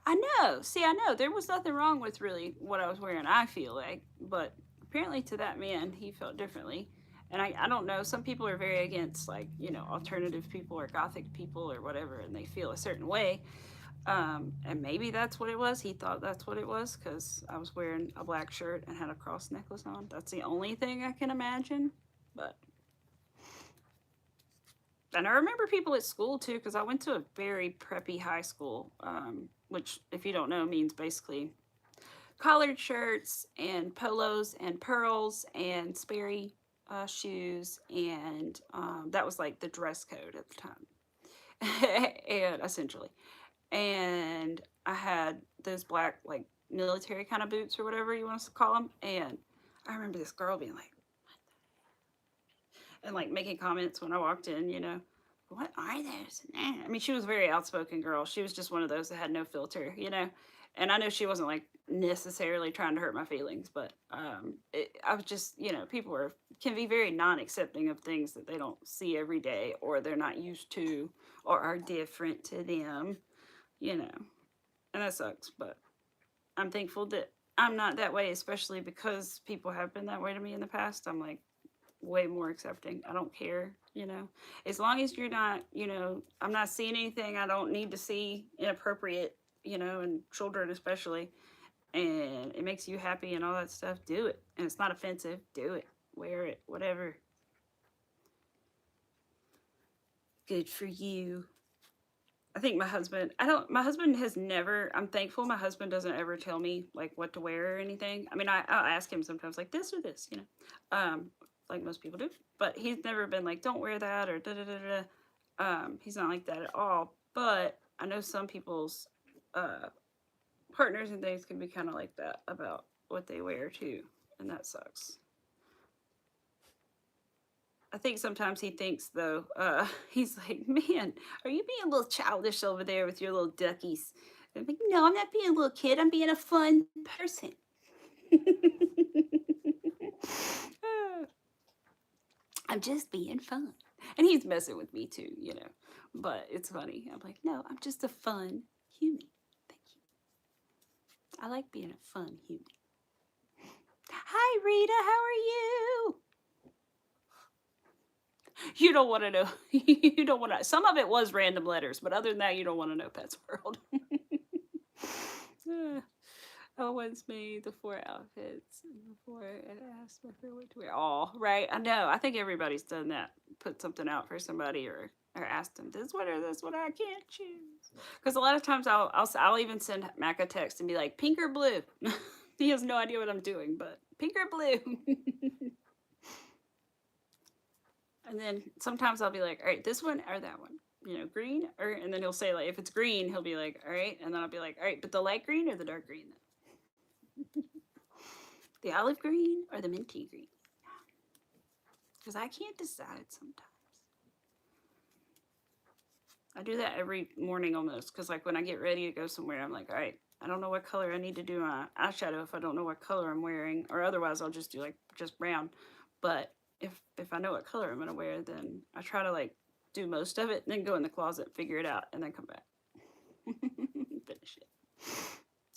I know. See, I know. There was nothing wrong with really what I was wearing, I feel like. But apparently to that man, he felt differently. And I don't know. Some people are very against, like, alternative people or gothic people or whatever, and they feel a certain way. And maybe that's what it was. He thought that's what it was because I was wearing a black shirt and had a cross necklace on. That's the only thing I can imagine. And I remember people at school too, because I went to a very preppy high school, which, if you don't know, means basically collared shirts and polos and pearls and Sperry shoes, and that was like the dress code at the time, and essentially. And I had those black, like, military kind of boots or whatever you want to call them, and I remember this girl being like, and like making comments when I walked in, what are those? I mean, she was a very outspoken girl. She was just one of those that had no filter, and I know she wasn't like necessarily trying to hurt my feelings, but I was just, people can be very non-accepting of things that they don't see every day, or they're not used to, or are different to them, and that sucks. But I'm thankful that I'm not that way, especially because people have been that way to me in the past. I'm like way more accepting. I don't care, as long as you're not, I'm not seeing anything I don't need to see inappropriate, and children especially, and it makes you happy and all that stuff, do it. And it's not offensive, do it. Wear it, whatever. Good for you. I think my husband has never, I'm thankful my husband doesn't ever tell me like what to wear or anything. I mean, I'll ask him sometimes like this or this, like most people do, but he's never been like, don't wear that or da da da da. He's not like that at all. But I know some people's partners and things can be kind of like that about what they wear too, and that sucks. I think sometimes he thinks though, he's like, man, are you being a little childish over there with your little duckies? And I'm like, no, I'm not being a little kid. I'm being a fun person. I'm just being fun. And he's messing with me too, but it's funny. I'm like, no, I'm just a fun human. Thank you. I like being a fun human. Hi, Rita. How are you? You don't want to know. You don't want to. Some of it was random letters, but other than that, you don't want to know Pet's World. I once made the 4 outfits before and asked my friend what to wear. Oh, right. I know. I think everybody's done that. Put something out for somebody or asked them this one or this one. I can't choose. Because a lot of times I'll even send Mac a text and be like, pink or blue. He has no idea what I'm doing, but pink or blue. And then sometimes I'll be like, all right, this one or that one, green, and then he'll say like, if it's green, he'll be like, all right, and then I'll be like, all right, but the light green or the dark green then? The olive green or the minty green? Because I can't decide sometimes. I do that every morning almost, because like when I get ready to go somewhere, I'm like, all right, I don't know what color I need to do my eyeshadow if I don't know what color I'm wearing, or otherwise I'll just do like just brown. But if I know what color I'm gonna wear, then I try to like do most of it, and then go in the closet, figure it out, and then come back. Finish it.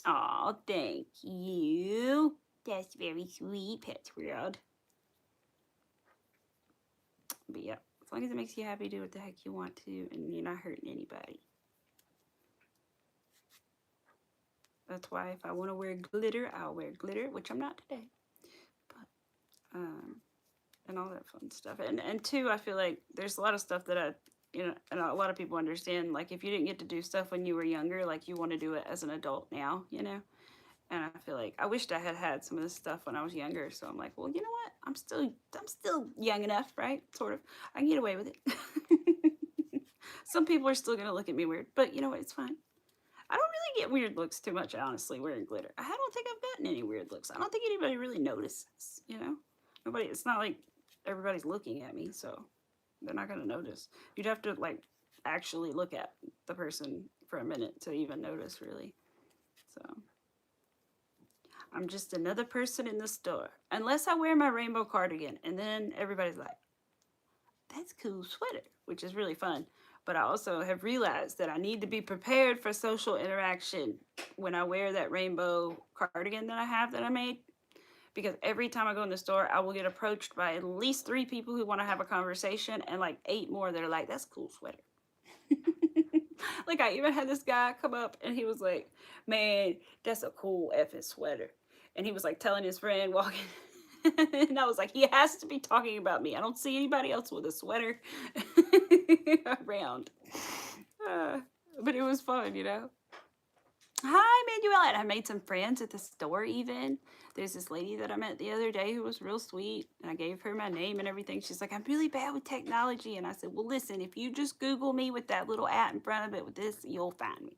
Aw, thank you. That's very sweet, Pet's World. But yeah, as long as it makes you happy, do what the heck you want to, and you're not hurting anybody. That's why if I want to wear glitter, I'll wear glitter, which I'm not today. But and all that fun stuff. And two, I feel like there's a lot of stuff that and a lot of people understand, like if you didn't get to do stuff when you were younger, like you want to do it as an adult now, And I feel like I wished I had had some of this stuff when I was younger. So I'm like, well, you know what? I'm still young enough, right? Sort of. I can get away with it. Some people are still gonna look at me weird, but you know what? It's fine. I don't really get weird looks too much, honestly, wearing glitter. I don't think I've gotten any weird looks. I don't think anybody really notices, Nobody. It's not like everybody's looking at me, so they're not gonna notice. You'd have to like actually look at the person for a minute to even notice, really. So I'm just another person in the store, unless I wear my rainbow cardigan, and then everybody's like, "That's a cool sweater," which is really fun. But I also have realized that I need to be prepared for social interaction when I wear that rainbow cardigan that I made. Because every time I go in the store, I will get approached by at least 3 people who want to have a conversation, and like 8 more that are like, that's a cool sweater. Like I even had this guy come up and he was like, man, that's a cool effing sweater. And he was like telling his friend walking. And I was like, he has to be talking about me. I don't see anybody else with a sweater around. But it was fun, Hi, Manuel. And I made some friends at the store even. There's this lady that I met the other day who was real sweet. And I gave her my name and everything. She's like, I'm really bad with technology. And I said, well, listen, if you just Google me with that little @ in front of it with this, you'll find me,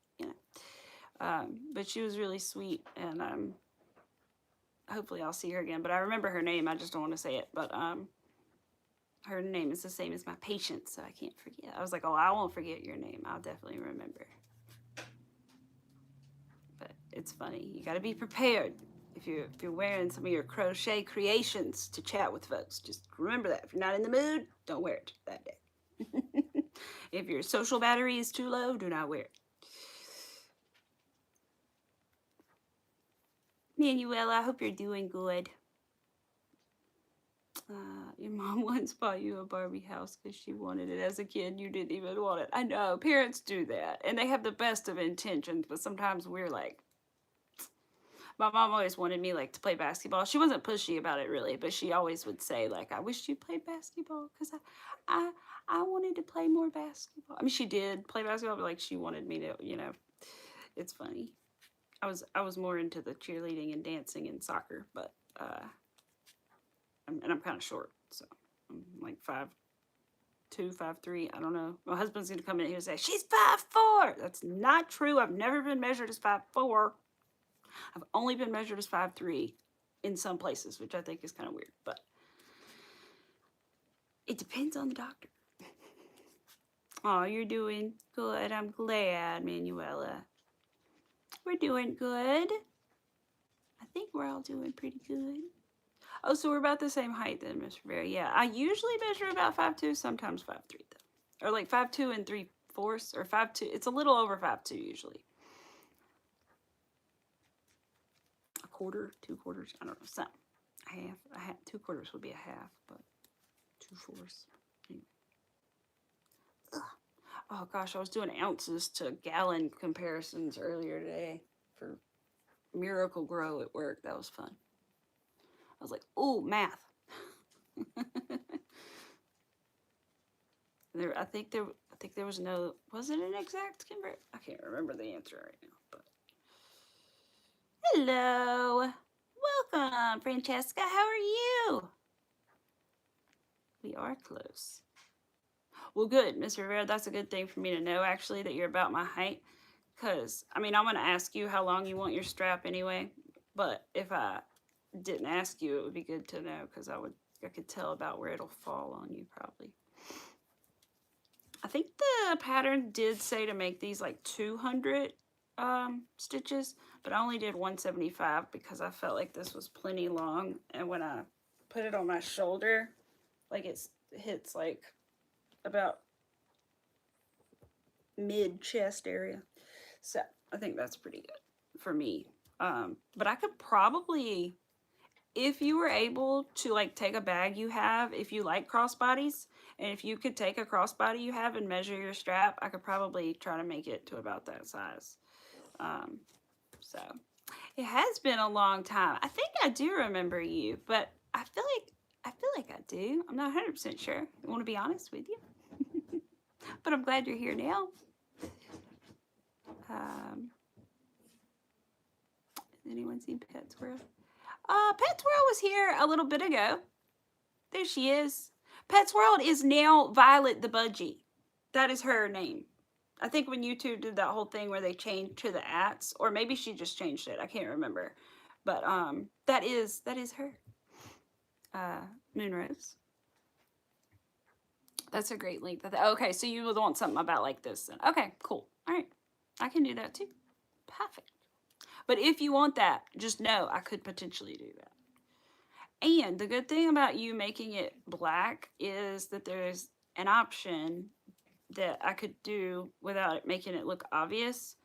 But she was really sweet. And hopefully I'll see her again. But I remember her name. I just don't want to say it. But her name is the same as my patient, so I can't forget. I was like, oh, I won't forget your name. I'll definitely remember. But It's funny. You got to be prepared if you're wearing some of your crochet creations to chat with folks. Just remember that. If you're not in the mood, don't wear it that day. If your social battery is too low, do not wear it. Manuela, I hope you're doing good. Your mom once bought you a Barbie house because she wanted it as a kid. You didn't even want it. I know, parents do that. And they have the best of intentions, but sometimes we're like, my mom always wanted me like to play basketball. She wasn't pushy about it really, but she always would say like, I wish you played basketball because I wanted to play more basketball. I mean, she did play basketball, but like she wanted me to, you know, it's funny. I was more into the cheerleading and dancing and soccer, but and I'm kind of short, so I'm like 5'2", 5'3". I don't know. My husband's gonna come in here and say she's 5'4". That's not true. I've never been measured as 5'4". I've only been measured as 5'3" in some places, which I think is kind of weird, but it depends on the doctor. Oh, you're doing good. I'm glad, Manuela. We're doing good. I think we're all doing pretty good. Oh, so we're about the same height then, Miss Rivera. Yeah, I usually measure about 5'2", sometimes 5'3", though. Or like 5'2" and 3/4, or 5'2". It's a little over 5'2" usually. A quarter, 2/4, I don't know, something. A half, 2/4 would be a half, but 2/4. Anyway. Oh gosh, I was doing ounces to gallon comparisons earlier today for Miracle Grow at work. That was fun. I was like, oh, math. I think there was no, was it an exact convert? I can't remember the answer right now, but. Hello. Welcome, Francesca. How are you? We are close. Well, good, Mr. Rivera. That's a good thing for me to know, actually, that you're about my height. Because, I mean, I'm going to ask you how long you want your strap anyway. But if I didn't ask you, it would be good to know, because I could tell about where it'll fall on you, probably. I think the pattern did say to make these like 200 stitches, but I only did 175 because I felt like this was plenty long. And when I put it on my shoulder, like it hits like about mid chest area. So I think that's pretty good for me. But I could probably, if you were able to like take a bag you have, if you like crossbodies, and if you could take a crossbody you have and measure your strap, I could probably try to make it to about that size. So it has been a long time. I think I do remember you, but I feel like I do. I'm not 100% sure. I want to be honest with you. But I'm glad you're here now. Has anyone seen Pet Squirrel? Pet Squirrel was here a little bit ago. There she is. Pet's World is now Violet the Budgie. That is her name. I think when YouTube did that whole thing where they changed to the ats, or maybe she just changed it. I can't remember. But that is her. Moonrose. That's a great link. Okay, so you would want something about like this then. Okay, cool. All right. I can do that too. Perfect. But if you want that, just know I could potentially do that. And the good thing about you making it black is that there's an option that I could do without it making it look obvious.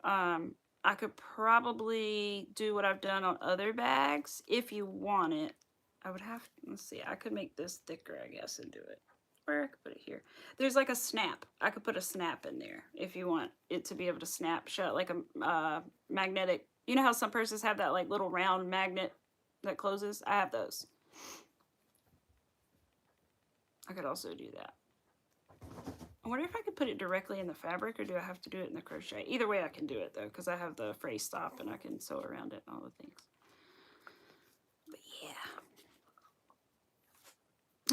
I could probably do what I've done on other bags if you want it. I would have, let's see, I could make this thicker, I guess, and do it. Or I could put it here. There's like a snap. I could put a snap in there if you want it to be able to snap shut, like a magnetic. You know how some purses have that like little round magnet that closes? I have those. I could also do that. I wonder if I could put it directly in the fabric, or do I have to do it in the crochet? Either way I can do it though, because I have the fray stop and I can sew around it and all the things. But yeah.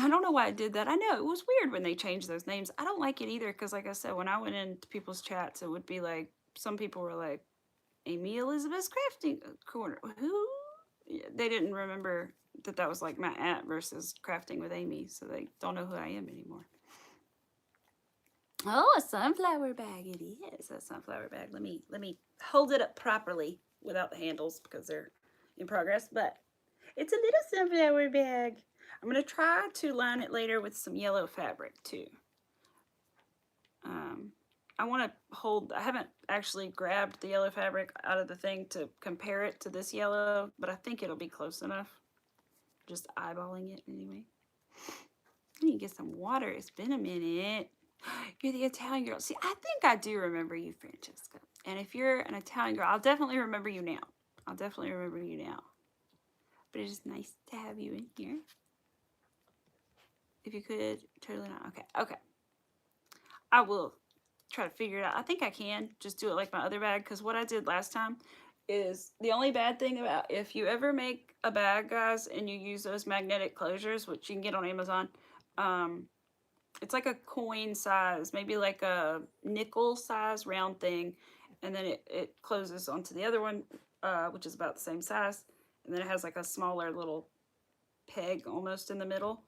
I don't know why I did that. I know it was weird when they changed those names. I don't like it either, because like I said, when I went into people's chats, it would be like, some people were like, AmyElizabethsCraftCo. Who? Yeah, they didn't remember that was like my @ versus Crafting with Amy, so they don't know who I am anymore. Oh, a sunflower bag it is. A sunflower bag. Let me hold it up properly without the handles because they're in progress, but it's a little sunflower bag. I'm going to try to line it later with some yellow fabric too. I want to hold, I haven't actually grabbed the yellow fabric out of the thing to compare it to this yellow, but I think it'll be close enough. Just eyeballing it anyway. I need to get some water. It's been a minute. You're the Italian girl. See, I think I do remember you, Francesca. And if you're an Italian girl, I'll definitely remember you now. I'll definitely remember you now. But it's just nice to have you in here. If you could, totally not. Okay, okay. I will try to figure it out. I think I can just do it like my other bag, because what I did last time is the only bad thing about if you ever make a bag, guys, and you use those magnetic closures, which you can get on Amazon, it's like a coin size, maybe like a nickel size round thing, and then it closes onto the other one, which is about the same size, and then it has like a smaller little peg almost in the middle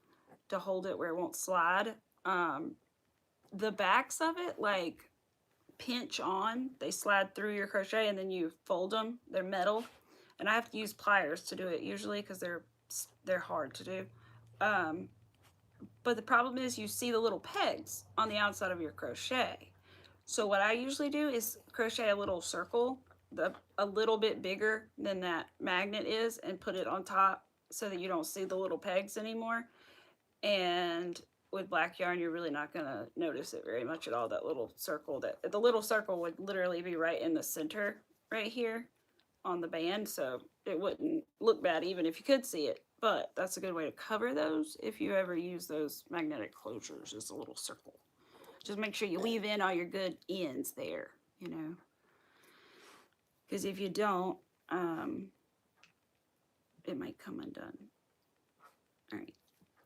to hold it where it won't slide. The backs of it like pinch on, they slide through your crochet, and then you fold them. They're metal, and I have to use pliers to do it usually because they're hard to do. But the problem is you see the little pegs on the outside of your crochet. So what I usually do is crochet a little circle, a little bit bigger than that magnet is, and put it on top so that you don't see the little pegs anymore. And with black yarn, you're really not going to notice it very much at all, that little circle. The little circle would literally be right in the center right here on the band, so it wouldn't look bad even if you could see it. But that's a good way to cover those if you ever use those magnetic closures, is a little circle. Just make sure you weave in all your good ends there, you know. Because if you don't, it might come undone. All right.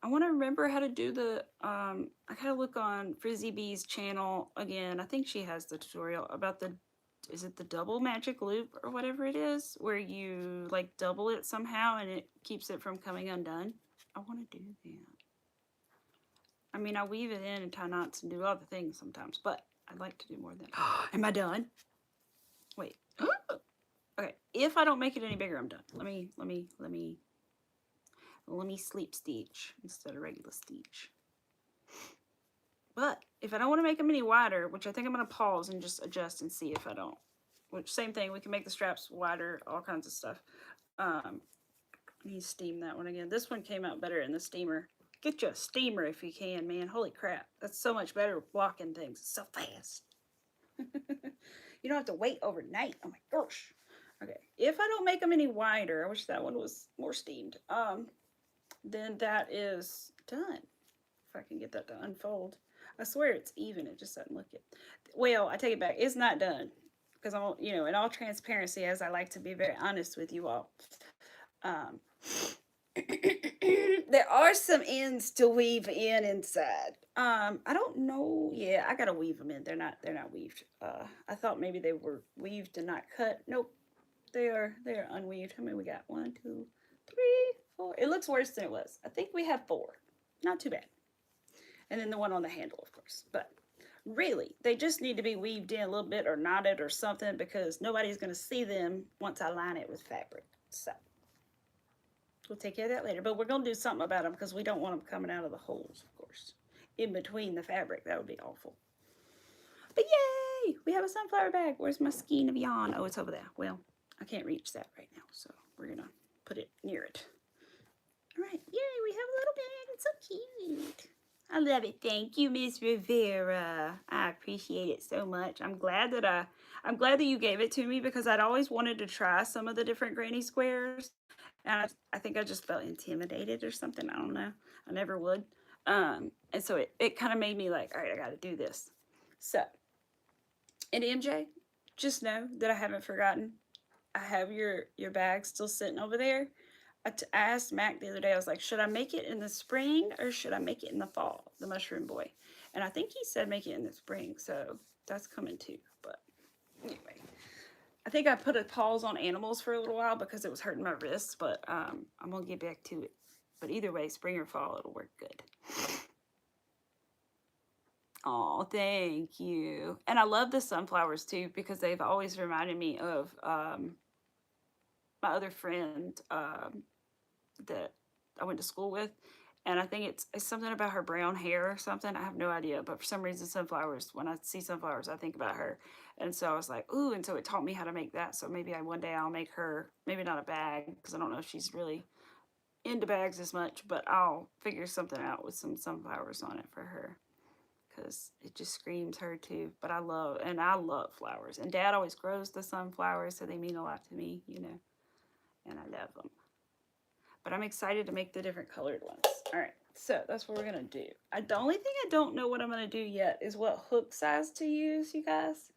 I want to remember how to do the, I gotta look on Frizzy Bee's channel again. I think she has the tutorial about the, is it the double magic loop or whatever it is, where you like double it somehow and it keeps it from coming undone. I want to do that. I mean, I weave it in and tie knots and do other things sometimes, but I'd like to do more than that. Am I done? Wait. Okay. If I don't make it any bigger, I'm done. Let me sleep stitch instead of regular stitch. But if I don't want to make them any wider, which I think I'm going to pause and just adjust and see if I don't. Which, same thing, we can make the straps wider, all kinds of stuff. I need to steam that one again. This one came out better in the steamer. Get you a steamer if you can, man. Holy crap. That's so much better with blocking things. It's so fast. You don't have to wait overnight. Oh my gosh. Okay. If I don't make them any wider, I wish that one was more steamed. Then that is done. If I can get that to unfold. I swear it's even. It just doesn't look it. Well, I take it back. It's not done. Because I'm, you know, in all transparency, as I like to be very honest with you all. There are some ends to weave in inside. I don't know. Yeah, I gotta weave them in. They're not weaved. I thought maybe they were weaved and not cut. Nope. They are unweaved. How many we got? 1, 2, 3, 4. It looks worse than it was. I think we have 4. Not too bad. And then the one on the handle, of course. But really, they just need to be weaved in a little bit or knotted or something, because nobody's going to see them once I line it with fabric. So we'll take care of that later. But we're going to do something about them because we don't want them coming out of the holes, of course, in between the fabric. That would be awful. But yay! We have a sunflower bag. Where's my skein of yarn? Oh, it's over there. Well, I can't reach that right now, so we're going to put it near it. All right. Yay, we have a little bag. It's so cute. I love it. Thank you, Mizz Rivera. I appreciate it so much. I'm glad that you gave it to me, because I'd always wanted to try some of the different granny squares. And I think I just felt intimidated or something. I don't know. I never would. And so it kind of made me like, all right, I got to do this. So, and MJ, just know that I haven't forgotten. I have your bag still sitting over there. I asked Mac the other day, I was like, should I make it in the spring or should I make it in the fall, the mushroom boy? And I think he said make it in the spring, so that's coming too. But anyway, I think I put a pause on animals for a little while because it was hurting my wrists, but I'm going to get back to it. But either way, spring or fall, it'll work good. Oh, thank you. And I love the sunflowers too, because they've always reminded me of my other friend that I went to school with. And I think it's something about her brown hair or something. I have no idea. But for some reason, sunflowers, when I see sunflowers, I think about her. And so I was like, ooh, and so it taught me how to make that. So maybe one day I'll make her, maybe not a bag, because I don't know if she's really into bags as much, but I'll figure something out with some sunflowers on it for her. Because it just screams her too. But I love flowers. And Dad always grows the sunflowers, so they mean a lot to me, you know. And I love them. But I'm excited to make the different colored ones. All right, so that's what we're gonna do. The only thing I don't know what I'm gonna do yet is what hook size to use, you guys.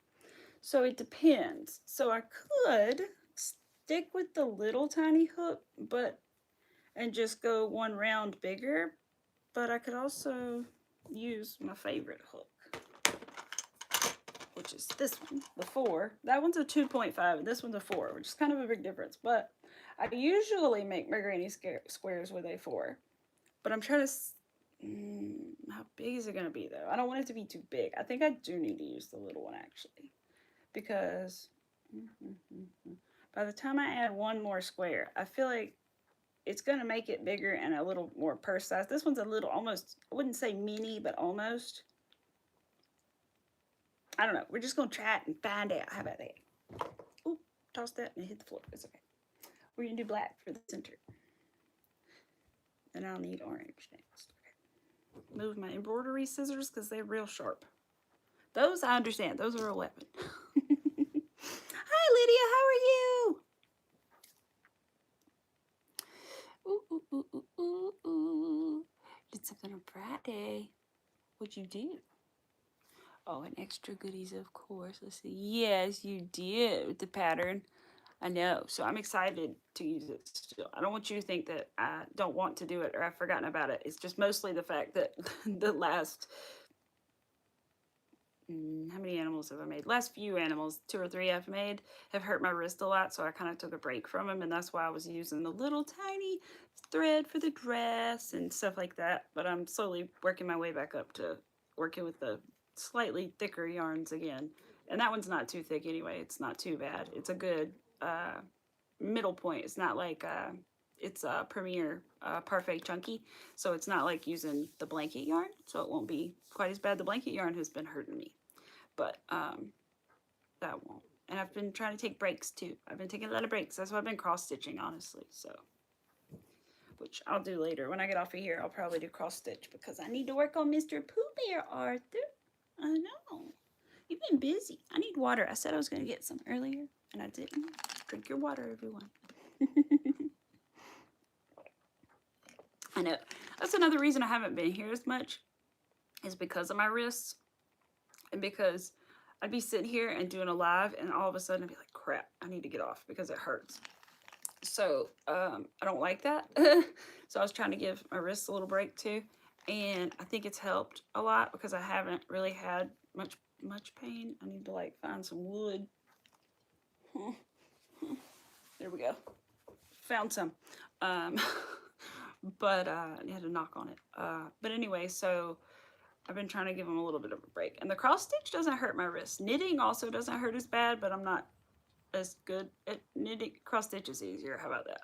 So it depends. So I could stick with the little tiny hook, and just go one round bigger. But I could also use my favorite hook, which is this one, the 4. That one's a 2.5, and this one's a 4, which is kind of a big difference. But I usually make my granny squares with a 4. But I'm trying to... how big is it going to be, though? I don't want it to be too big. I think I do need to use the little one, actually. Because by the time I add one more square, I feel like it's going to make it bigger and a little more purse size. This one's a little, almost, I wouldn't say mini, but almost. I don't know. We're just going to try it and find out. How about that? Ooh, toss that and it hit the floor. It's okay. We're going to do black for the center. And I'll need orange next. Okay. Move my embroidery scissors because they're real sharp. Those I understand. Those are a weapon. Hi, Lydia. How are you? Ooh, ooh, ooh, ooh, ooh, ooh. Did something on Friday. What'd you do? Oh, and extra goodies, of course. Let's see. Yes, you did with the pattern. I know. So I'm excited to use it still. I don't want you to think that I don't want to do it or I've forgotten about it. It's just mostly the fact that the last... how many animals have I made? Last few animals, 2 or 3 I've made, have hurt my wrist a lot, so I kind of took a break from them, and that's why I was using the little tiny thread for the dress and stuff like that. But I'm slowly working my way back up to working with the slightly thicker yarns again. And that one's not too thick anyway. It's not too bad. It's a good middle point. It's not like it's a Premier Parfait Chunky, so it's not like using the blanket yarn, so it won't be quite as bad. The blanket yarn has been hurting me, but that won't. And I've been trying to take breaks too. I've been taking a lot of breaks. That's why I've been cross stitching, honestly. So, which I'll do later. When I get off of here, I'll probably do cross stitch because I need to work on Mr. Pooh Bear, Arthur. I know. You've been busy. I need water. I said I was going to get some earlier, and I didn't. Drink your water, everyone. I know. That's another reason I haven't been here as much, is because of my wrists. And because I'd be sitting here and doing a live, and all of a sudden I'd be like, crap, I need to get off because it hurts. So I don't like that. So I was trying to give my wrists a little break too. And I think it's helped a lot because I haven't really had much pain. I need to like find some wood. There we go. Found some. But I had to knock on it. But anyway, so I've been trying to give them a little bit of a break. And the cross stitch doesn't hurt my wrist. Knitting also doesn't hurt as bad, but I'm not as good at knitting. Cross stitch is easier. How about that?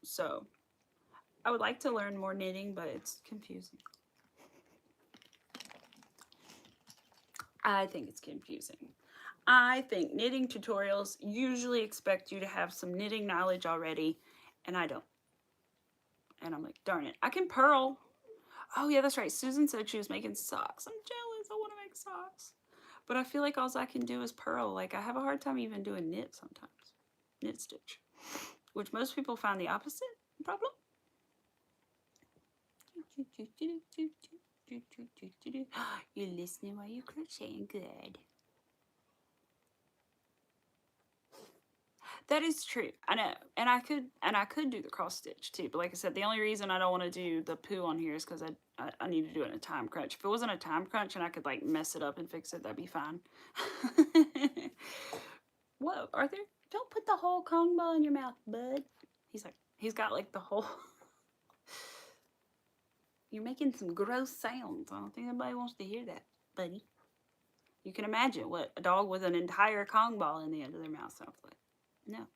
So I would like to learn more knitting, but it's confusing. I think it's confusing. I think knitting tutorials usually expect you to have some knitting knowledge already, and I don't. And I'm like, darn it, I can purl. Oh yeah, that's right. Susan said she was making socks. I'm jealous. I want to make socks. But I feel like all I can do is purl. Like I have a hard time even doing knit sometimes. Knit stitch. Which most people find the opposite problem. You're listening while you're crocheting. Good. That is true. I know. And I could do the cross stitch too. But like I said, the only reason I don't want to do the poo on here is because I need to do it in a time crunch. If it wasn't a time crunch and I could like mess it up and fix it, that'd be fine. Whoa, Arthur, don't put the whole Kong ball in your mouth, bud. He's got like the whole... You're making some gross sounds. I don't think anybody wants to hear that, buddy. You can imagine what a dog with an entire Kong ball in the end of their mouth sounds like. No.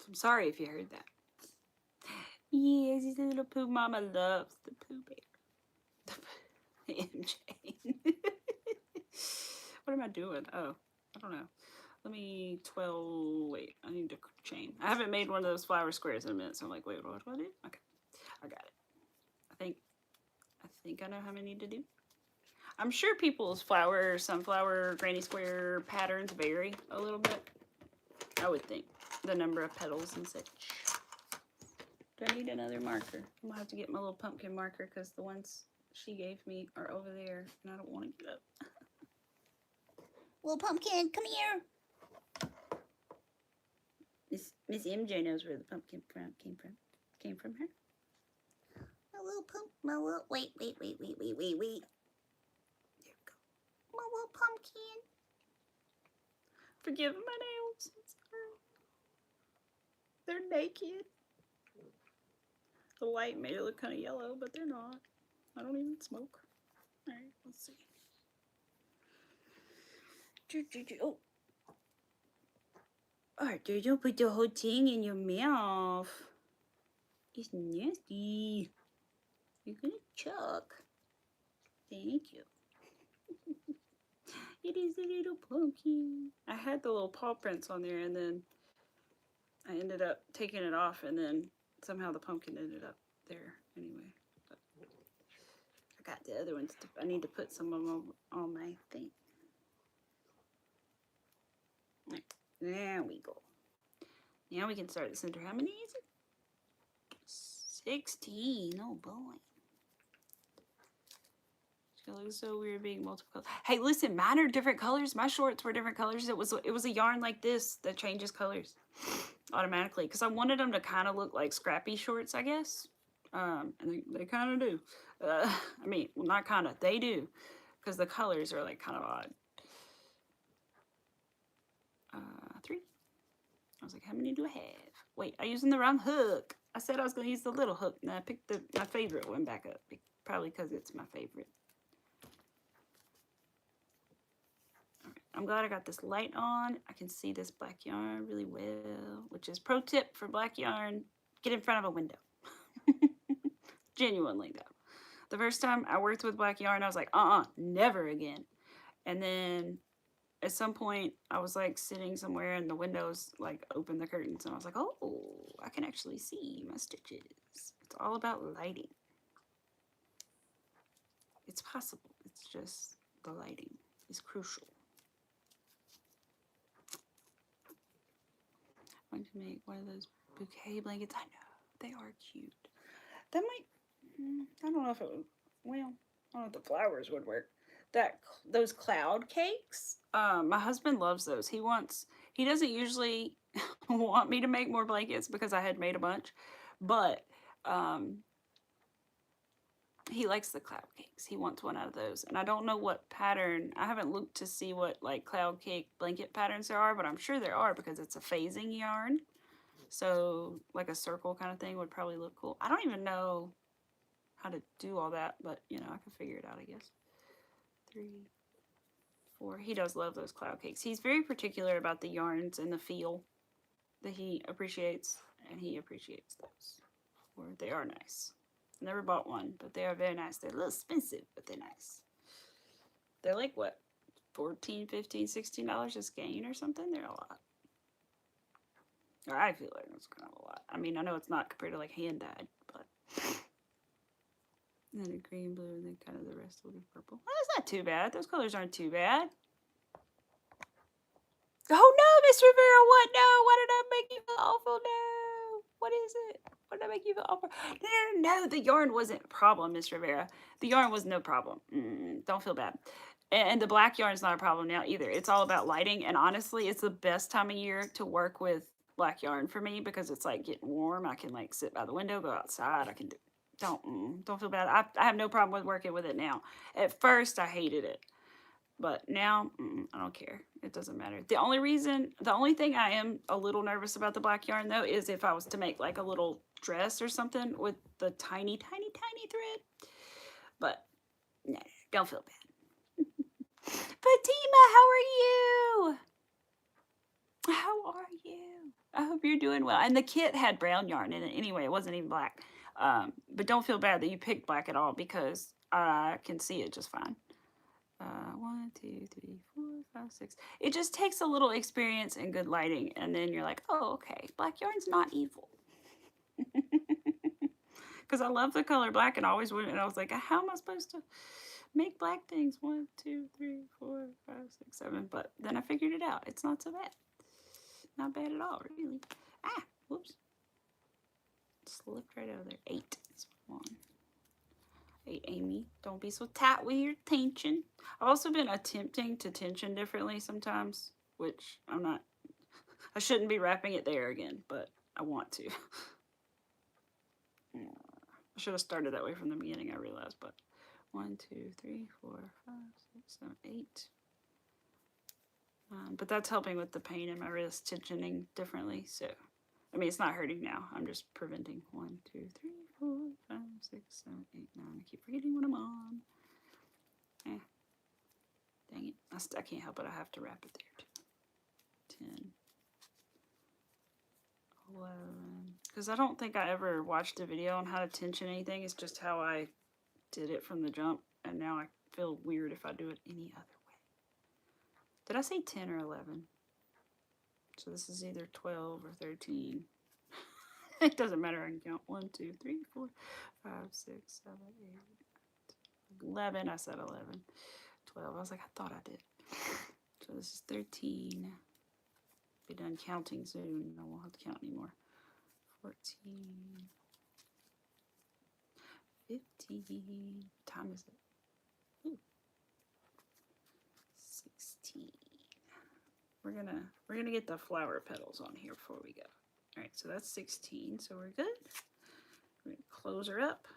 I'm sorry if you heard that. Yes, he's a little poo. Mama loves the Pooh Bear. MJ. What am I doing? Oh, I don't know. Let me 12. Wait, I need to chain. I haven't made one of those flower squares in a minute, so I'm like, wait, what do I do? Okay, I got it. I think I know how many to do. I'm sure people's flower, sunflower, granny square patterns vary a little bit. I would think the number of petals and such. Do I need another marker? I'm gonna have to get my little pumpkin marker because the ones she gave me are over there and I don't want to get up. Little pumpkin, come here. Miss MJ knows where the pumpkin came from her. My little wait. There we go. My little pumpkin. Forgive my nails. I'm sorry. They're naked. The light made it look kind of yellow, but they're not. I don't even smoke. Alright, let's see. Oh. Arthur, don't put the whole thing in your mouth. It's nasty. You're gonna choke. Thank you. It is a little pumpkin. I had the little paw prints on there and then I ended up taking it off and then somehow the pumpkin ended up there anyway. But I got the other ones. I need to put some of them on my thing. Right. There we go. Now we can start the center. How many is it? 16. Oh boy. It looks so weird being multiple colors. Hey, listen, mine are different colors. My shorts were different colors. It was a yarn like this that changes colors automatically because I wanted them to kind of look like scrappy shorts, I guess. And they kind of do. I mean, well, not kind of. They do because the colors are like kind of odd. 3. I was like, how many do I have? Wait, I'm using the wrong hook. I said I was going to use the little hook, and I picked my favorite one back up. Probably because it's my favorite. I'm glad I got this light on. I can see this black yarn really well, which is pro tip for black yarn. Get in front of a window. Genuinely, though. The first time I worked with black yarn, I was like, never again. And then at some point, I was like sitting somewhere and the windows like opened the curtains and I was like, oh, I can actually see my stitches. It's all about lighting. It's possible. It's just the lighting is crucial. I'm going to make one of those bouquet blankets. I know, they are cute. That might, I don't know if it would, well, I don't know if the flowers would work. Those cloud cakes, my husband loves those. He doesn't usually want me to make more blankets because I had made a bunch, but he likes the cloud cakes. He wants one out of those. And I don't know what pattern. I haven't looked to see what like cloud cake blanket patterns there are, but I'm sure there are because it's a phasing yarn. So like a circle kind of thing would probably look cool. I don't even know how to do all that, but you know, I can figure it out, I guess. 3, 4. He does love those cloud cakes. He's very particular about the yarns and the feel that he appreciates, and he appreciates those. Or they are nice. Never bought one, but they are very nice. They're a little expensive, but they're nice. They're like, what, $14, $15, $16 a skein or something? They're a lot. Or I feel like it's kind of a lot. I mean, I know it's not compared to like hand-dyed, but... And then a green, blue, and then kind of the rest will be purple. Well, that's not too bad. Those colors aren't too bad. Oh no, Mizz Rivera, what? No, why did I make you feel awful? No. What is it? What did I make you feel awful? No, the yarn wasn't a problem, Mizz Rivera. The yarn was no problem. Don't feel bad. And the black yarn is not a problem now either. It's all about lighting. And honestly, it's the best time of year to work with black yarn for me because it's like getting warm. I can like sit by the window, go outside. I can do. Don't feel bad. I have no problem with working with it now. At first, I hated it. But now, I don't care. It doesn't matter. The only thing I am a little nervous about the black yarn, though, is if I was to make, like, a little dress or something with the tiny, tiny, tiny thread. But, no, don't feel bad. Fatima, how are you? How are you? I hope you're doing well. And the kit had brown yarn in it anyway. It wasn't even black. But don't feel bad that you picked black at all because I can see it just fine. 1, 2, 3, 4, 5, 6. It just takes a little experience and good lighting, and then you're like, oh, okay, black yarn's not evil. Because I love the color black and always would, and I was like, how am I supposed to make black things? 1, 2, 3, 4, 5, 6, 7. But then I figured it out. It's not so bad. Not bad at all, really. Ah, whoops. Slipped right out of there. 8 is one. 8, Amy. Don't be so tight with your tension. I've also been attempting to tension differently sometimes, which I'm not. I shouldn't be wrapping it there again, but I want to. I should have started that way from the beginning, I realized, but 1, 2, 3, 4, 5, 6, 7, 8. But that's helping with the pain in my wrist, tensioning differently. So, I mean, it's not hurting now. I'm just preventing. 1, 2, 3, 4, 5, 6, 7, 8, 9. I keep forgetting what I'm on. Dang it. I can't help it. I have to wrap it there too. 10. 11. Because I don't think I ever watched a video on how to tension anything. It's just how I did it from the jump. And now I feel weird if I do it any other way. Did I say 10 or 11? So this is either 12 or 13. It doesn't matter. I can count 1, 2, 3, 4, 5, 6, 7, 8, 11. I said 11. 12. I was like, I thought I did. So this is 13. Be done counting soon. I won't have to count anymore. 14. 15. What time is it? Ooh. 16. We're gonna get the flower petals on here before we go. All right, so that's 16. So we're good. We're gonna close her up.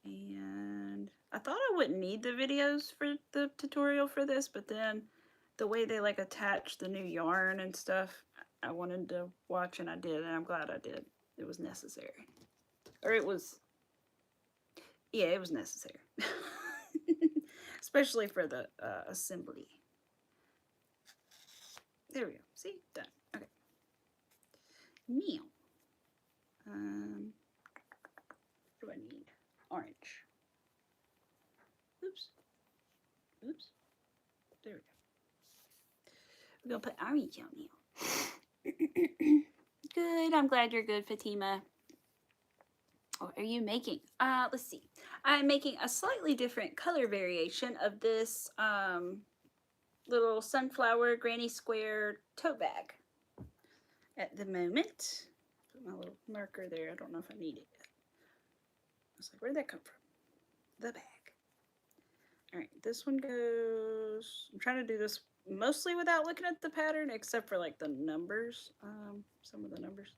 And I thought I wouldn't need the videos for the tutorial for this, but then the way they like attach the new yarn and stuff, I wanted to watch, and I did, and I'm glad I did. It was necessary. Or it was, yeah, it was necessary. Especially for the assembly. There we go. See? Done. Okay. Now, what do I need? Orange. Oops. Oops. There we go. We're going to put Amyy down now. Good. I'm glad you're good, Fatima. What are you making? Let's see. I'm making a slightly different color variation of this little sunflower granny square tote bag at the moment. Put my little marker there. I don't know if I need it yet. I was like, where'd that come from? The bag. All right, this one goes. I'm trying to do this mostly without looking at the pattern, except for like the numbers. Some of the numbers.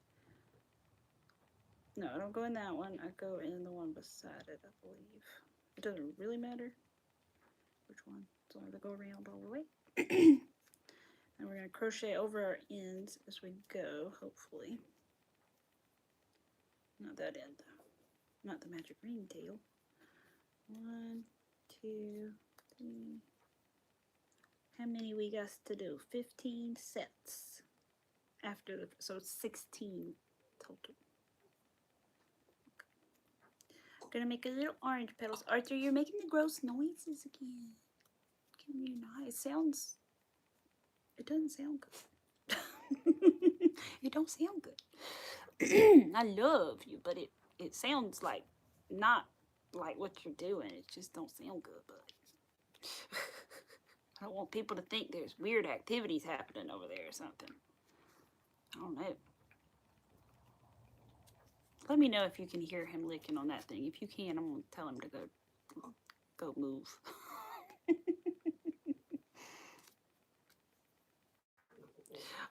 No, I don't go in that one. I go in the one beside it, I believe. It doesn't really matter which one, as long as I go around all the way. And we're going to crochet over our ends as we go, hopefully. Not that end, though. Not the magic ringtail. 1, 2, 3. How many we got to do? 15 sets. After the, so it's 16 total. Gonna make a little orange petals. Arthur, you're making the gross noises again. Can you not? It sounds. It doesn't sound good. It don't sound good. I love you, but it sounds like not like what you're doing. It just don't sound good, but I don't want people to think there's weird activities happening over there or something. I don't know. Let me know if you can hear him licking on that thing. If you can, I'm going to tell him to go move.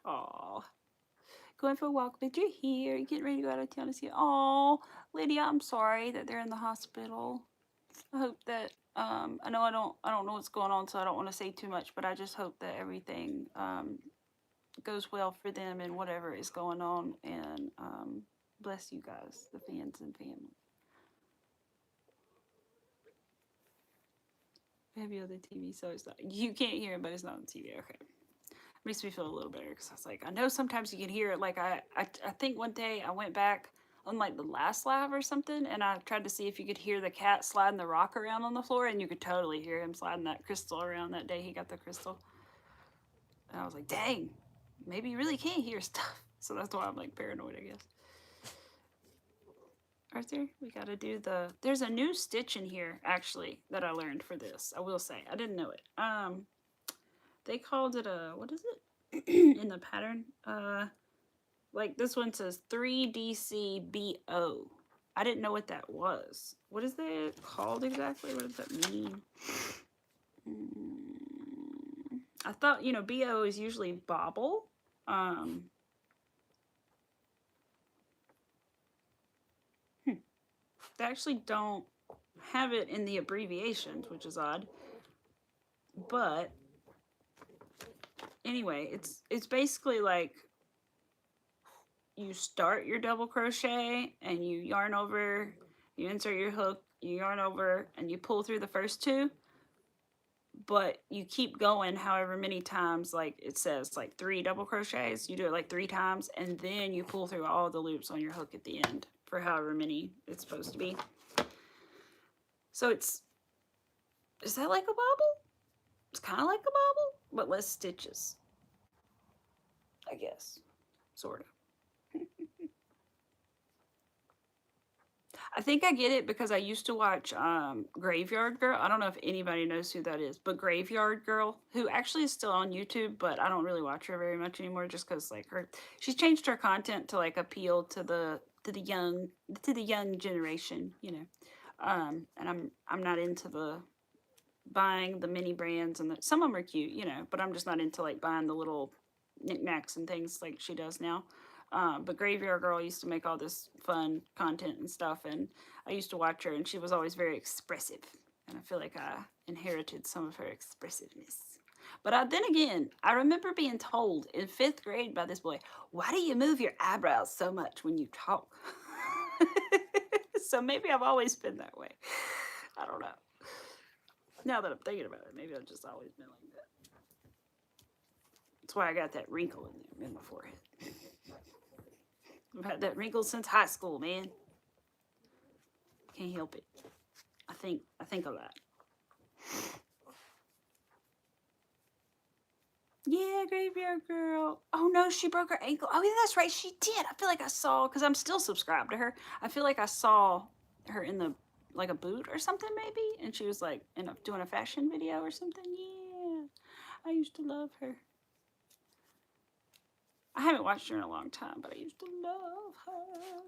Aw. Going for a walk, but you're here. You're getting ready to go out of town to see. Aw, Lydia, I'm sorry that they're in the hospital. I hope that, I know I don't know what's going on, so I don't want to say too much, but I just hope that everything goes well for them and whatever is going on, and bless you guys, the fans and family. Maybe on the TV, so it's not. You can't hear it, but it's not on the TV. Okay. Makes me feel a little better because I was like, I know sometimes you can hear it. Like I think one day I went back on like the last live or something, and I tried to see if you could hear the cat sliding the rock around on the floor, and you could totally hear him sliding that crystal around that day he got the crystal. And I was like, dang, maybe you really can't hear stuff. So that's why I'm like paranoid, I guess. Arthur, we gotta do there's a new stitch in here actually that I learned for this. I will say I didn't know it. They called it a, what is it in the pattern? Like this one says 3DCBO. I didn't know what that was. What is that called exactly? What does that mean? I thought, you know, BO is usually bobble. They actually don't have it in the abbreviations, which is odd. But anyway, it's basically like you start your double crochet and you yarn over, you insert your hook, you yarn over, and you pull through the first two, but you keep going however many times, like it says, like 3 double crochets. You do it like 3 times, and then you pull through all the loops on your hook at the end for however many it's supposed to be. So is that like a bobble? It's kind of like a bobble, but less stitches, I guess, sort of. I think I get it because I used to watch Graveyard Girl. I don't know if anybody knows who that is, but Graveyard Girl, who actually is still on YouTube, but I don't really watch her very much anymore, just because like she's changed her content to like appeal to the young generation, you know. And I'm not into the buying the mini brands, and some of them are cute, you know, but I'm just not into like buying the little knickknacks and things like she does now. But Graveyard Girl used to make all this fun content and stuff, and I used to watch her, and she was always very expressive, and I feel like I inherited some of her expressiveness. But then again, I remember being told in 5th grade by this boy, why do you move your eyebrows so much when you talk? So maybe I've always been that way. I don't know. Now that I'm thinking about it, maybe I've just always been like that. That's why I got that wrinkle in there in my forehead. I've had that wrinkle since high school, man. Can't help it. I think a lot. Yeah, Graveyard Girl. Oh no, she broke her ankle. Oh yeah, that's right, she did. I feel like I saw, because I'm still subscribed to her. I feel like I saw her in the like a boot or something maybe, and she was like doing a fashion video or something. Yeah, I used to love her. I haven't watched her in a long time, but I used to love her.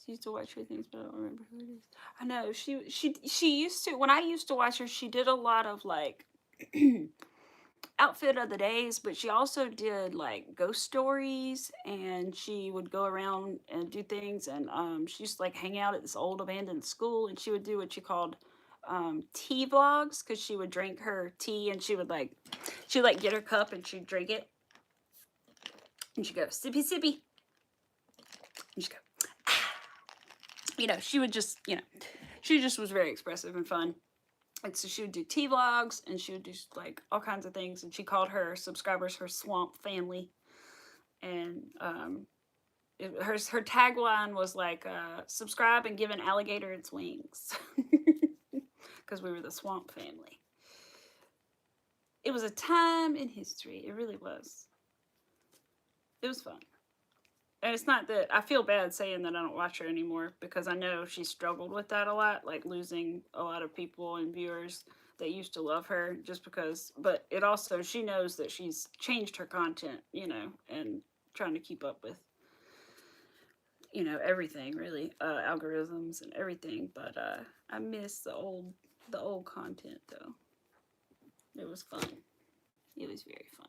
She used to watch her things, but I don't remember who it is. I know she used to, when I used to watch her, she did a lot of like outfit of the days, but she also did like ghost stories, and she would go around and do things, and she used to like hang out at this old abandoned school, and she would do what she called tea vlogs, because she would drink her tea, and she'd get her cup and she'd drink it, and she'd go sippy sippy, and she'd go you know, she would just, you know, she just was very expressive and fun. And so she would do tea vlogs, and she would do like all kinds of things, and she called her subscribers her swamp family. And her tagline was like, subscribe and give an alligator its wings, because we were the swamp family. It was a time in history. It really was. It was fun. And it's not that I feel bad saying that I don't watch her anymore, because I know she struggled with that a lot, like losing a lot of people and viewers that used to love her just because, but it also, she knows that she's changed her content, you know, and trying to keep up with, you know, everything really, algorithms and everything. But I miss the old content though. It was fun. It was very fun.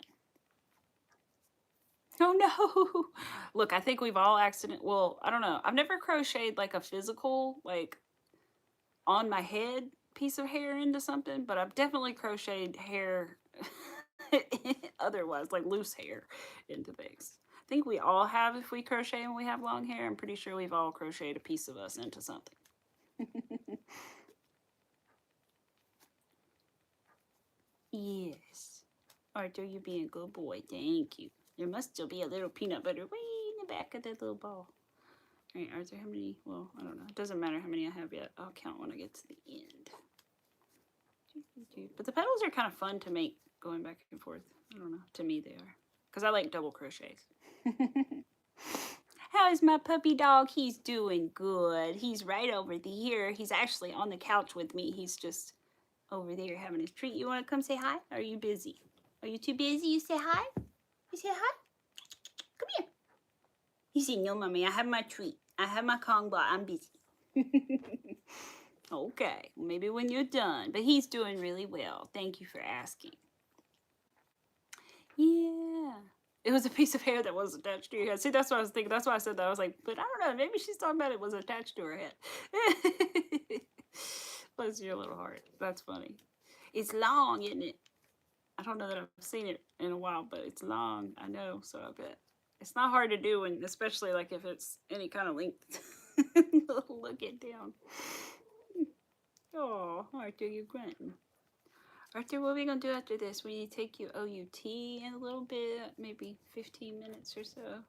Oh no! Look, I think we've all well, I don't know. I've never crocheted like a physical, like on my head piece of hair into something, but I've definitely crocheted hair otherwise, like loose hair into things. I think we all have if we crochet and we have long hair. I'm pretty sure we've all crocheted a piece of us into something. Yes. Arthur, you're being a good boy. Thank you. There must still be a little peanut butter way in the back of that little ball. All right, Arthur, how many? Well, I don't know. It doesn't matter how many I have yet. I'll count when I get to the end. But the petals are kind of fun to make going back and forth. I don't know. To me, they are. Because I like double crochets. How is my puppy dog? He's doing good. He's right over here. He's actually on the couch with me. He's just over there having his treat. You want to come say hi? Or are you busy? Are you too busy? You say hi? You say hi? Come here. He said, no, mommy, I have my treat. I have my Kong ball. I'm busy. Okay, well, maybe when you're done. But he's doing really well. Thank you for asking. Yeah. It was a piece of hair that was attached to your head. See, that's what I was thinking. That's why I said that. I was like, but I don't know. Maybe she's talking about it was attached to her head. Bless your little heart. That's funny. It's long, isn't it? I don't know that I've seen it in a while, but it's long. I know, so I bet. It's not hard to do, when, especially like if it's any kind of length. Look it down. Oh, Arthur, you're grunting. Arthur, what are we going to do after this? We need to take you OUT in a little bit, maybe 15 minutes or so.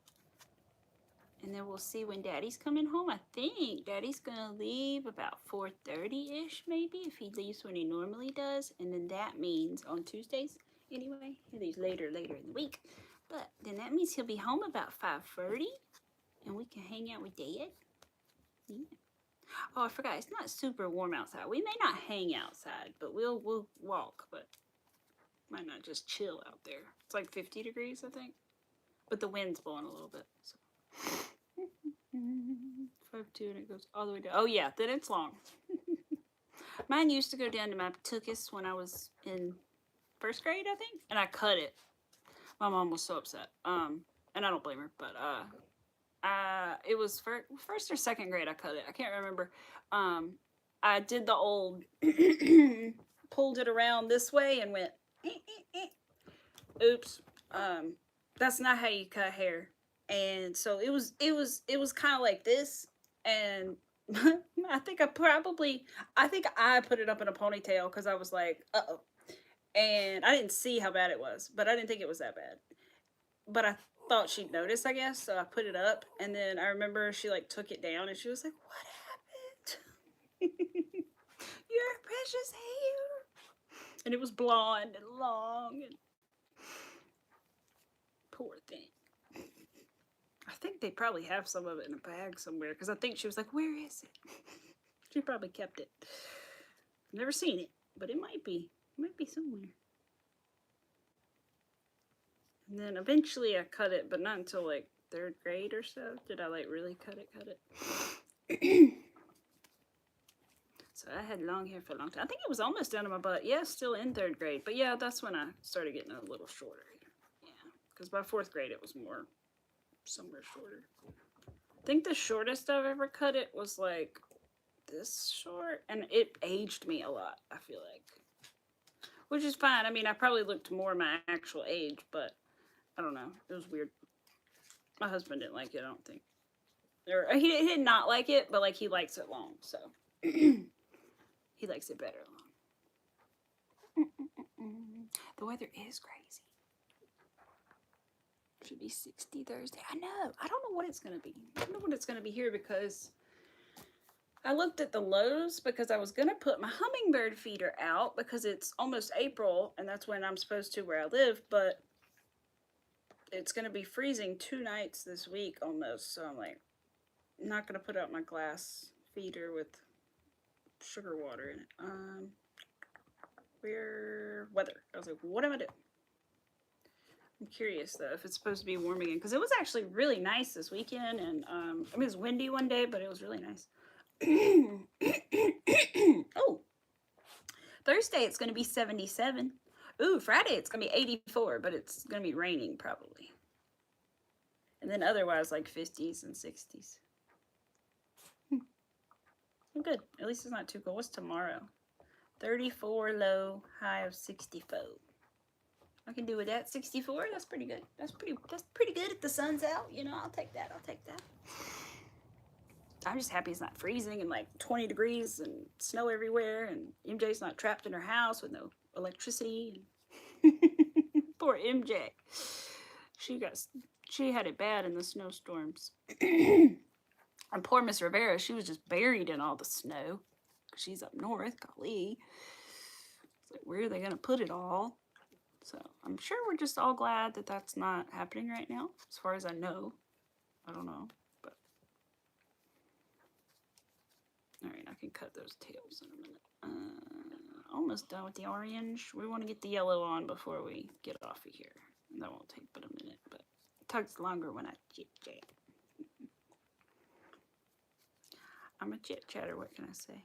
And then we'll see when Daddy's coming home. I think Daddy's going to leave about 4:30-ish, maybe, if he leaves when he normally does. And then that means on Tuesdays, anyway. He leaves later in the week. But then that means he'll be home about 5:30. And we can hang out with Dad. Yeah. Oh, I forgot. It's not super warm outside. We may not hang outside, but we'll walk. But might not just chill out there. It's like 50 degrees, I think. But the wind's blowing a little bit. So. 5'2", and it goes all the way down. Oh yeah, then it's long. Mine used to go down to my tuchus when I was in 1st grade, I think, and I cut it. My mom was so upset. And I don't blame her, but it was first or 2nd grade I cut it. I can't remember. I did the old pulled it around this way and went oops. That's not how you cut hair. And so it was kind of like this, and I think I put it up in a ponytail because I was like, uh-oh. And I didn't see how bad it was, but I didn't think it was that bad. But I thought she'd notice, I guess, so I put it up, and then I remember she like took it down, and she was like, what happened? Your precious hair. And it was blonde and long, and poor thing. I think they probably have some of it in a bag somewhere, because I think she was like, where is it? She probably kept it. Never seen it, but it might be. It might be somewhere. And then eventually I cut it, but not until like 3rd grade or so did I like really cut it. So I had long hair for a long time. I think it was almost down to my butt. Yeah, still in 3rd grade. But yeah, that's when I started getting a little shorter. Yeah, because by 4th grade it was more, somewhere shorter. I think the shortest I've ever cut it was like this short, and it aged me a lot, I feel like. Which is fine. I mean, I probably looked more my actual age, but I don't know. It was weird. My husband didn't like it, I don't think. Or he did not like it, but like he likes it long, so he likes it better long. The weather is crazy. Should be 60 Thursday. I know. I don't know what it's gonna be. I don't know what it's gonna be here because I looked at the lows because I was gonna put my hummingbird feeder out because it's almost April and that's when I'm supposed to where I live, but it's gonna be freezing 2 nights this week almost. So I'm like, I'm not gonna put out my glass feeder with sugar water in it. Weather. I was like, what am I doing? I'm curious though if it's supposed to be warm again because it was actually really nice this weekend, and I mean it was windy one day, but it was really nice. Oh, Thursday it's going to be 77. Ooh, Friday it's going to be 84, but it's going to be raining probably. And then otherwise like 50s and 60s. Well, good. At least it's not too cold. What's tomorrow? 34 low, high of 64. I can do with that. 64. That's pretty good. That's pretty good if the sun's out. You know, I'll take that. I'll take that. I'm just happy it's not freezing and like 20 degrees and snow everywhere, and MJ's not trapped in her house with no electricity. Poor MJ. She had it bad in the snowstorms. And poor Mizz Rivera, she was just buried in all the snow. She's up north, golly. It's like, where are they gonna put it all? So I'm sure we're just all glad that that's not happening right now, as far as I know. I don't know, but all right, I can cut those tails in a minute. Almost done with the orange. We want to get the yellow on before we get off of here. And that won't take but a minute, but it takes longer when I chit chat. I'm a chit chatter, what can I say?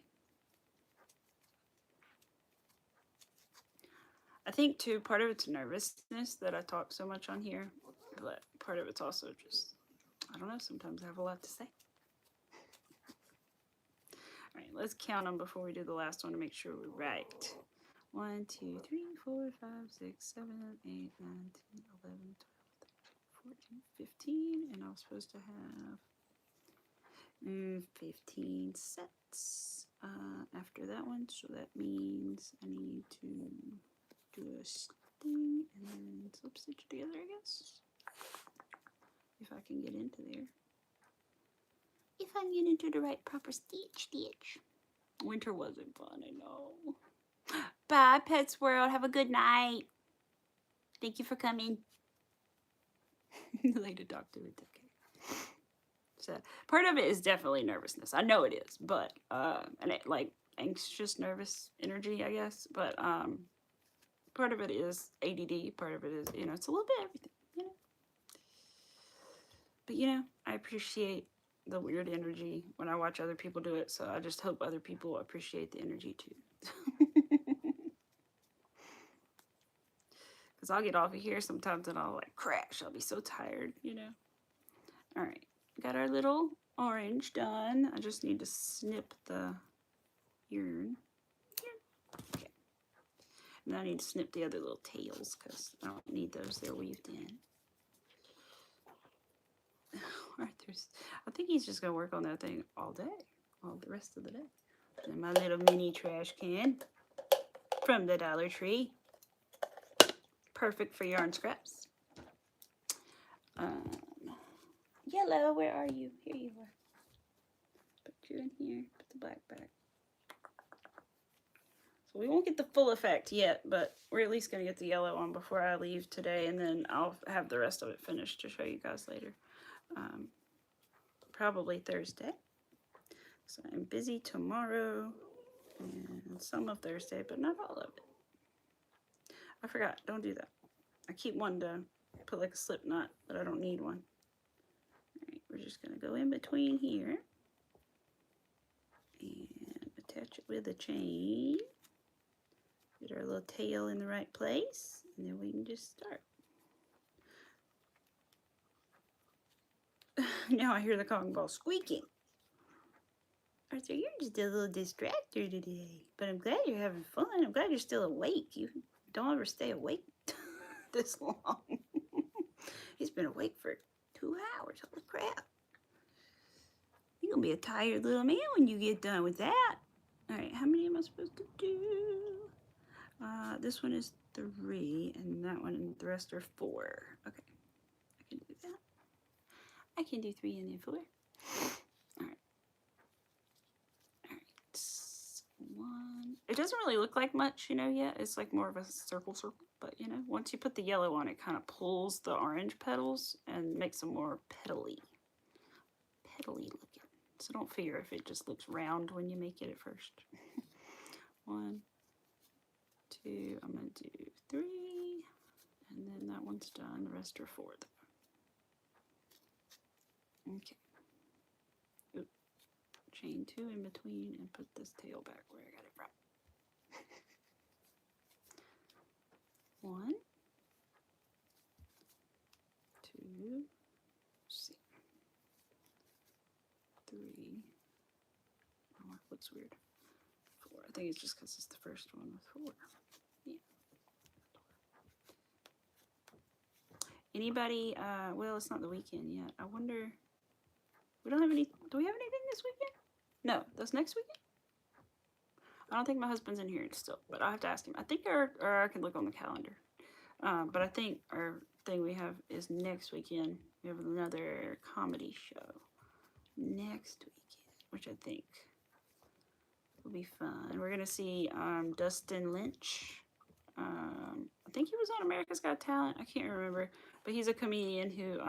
I think too, part of it's nervousness that I talk so much on here, but part of it's also just, I don't know, sometimes I have a lot to say. All right, let's count them before we do the last one to make sure we're right. 1, 2, 3, 4, 5, 6, 7, 8, 9, 10, 11, 12, 13, 14, 15, and I was supposed to have 15 sets after that one, so that means I need to do a sting and then slip stitch together, I guess, if I can get into there. If I can get into the right proper stitch. Winter wasn't fun, I know. Bye, Pets World. Have a good night. Thank you for coming. Later, doctor. It's okay. So part of it is definitely nervousness. I know it is, but and it, like anxious, nervous energy, I guess. But part of it is ADD. Part of it is, you know, it's a little bit everything, you know. But you know, I appreciate the weird energy when I watch other people do it. So I just hope other people appreciate the energy too. Because I'll get off of here sometimes and I'll like crash. I'll be so tired, you know. All right, got our little orange done. I just need to snip the yarn. Okay. And I need to snip the other little tails because I don't need those. They're weaved in. Arthur's, I think he's just going to work on that thing all day, all the rest of the day. And my little mini trash can from the Dollar Tree. Perfect for yarn scraps. Yellow, where are you? Here you are. Put you in here. Put the black back. So we won't get the full effect yet, but we're at least going to get the yellow on before I leave today, and then I'll have the rest of it finished to show you guys later. Probably Thursday. So I'm busy tomorrow and some of Thursday, but not all of it. I forgot. Don't do that. I keep one to put like a slip knot, but I don't need one. All right, we're just going to go in between here and attach it with a chain. Get our little tail in the right place, and then we can just start. Now I hear the cotton ball squeaking. Arthur, you're just a little distractor today, but I'm glad you're having fun. I'm glad you're still awake. You don't ever stay awake this long. He's been awake for 2 hours. Holy crap. You're going to be a tired little man when you get done with that. All right, how many am I supposed to do? This one is 3, and that one, and the rest are 4. Okay, I can do that. I can do 3 and then 4. All right. All right. 1. It doesn't really look like much, you know, yet. It's like more of a circle, but you know, once you put the yellow on, it kind of pulls the orange petals and makes them more petally looking. So don't fear if it just looks round when you make it at first. 1, 2, I'm going to do 3, and then that one's done. The rest are 4. Okay. Oop. Chain 2 in between and put this tail back where I got it from. 1, 2, see. 3. Oh, it looks weird. 4. I think it's just because it's the first one with 4. Yeah. Anybody, well, it's not the weekend yet. I wonder, we don't have any, do we have anything this weekend? No, that's next weekend? I don't think my husband's in here still, but I'll have to ask him. I think, or I can look on the calendar. But I think our thing we have is next weekend. We have another comedy show next weekend, which I think will be fun. We're gonna see Dustin Lynch. I think he was on America's Got Talent. I can't remember, but he's a comedian who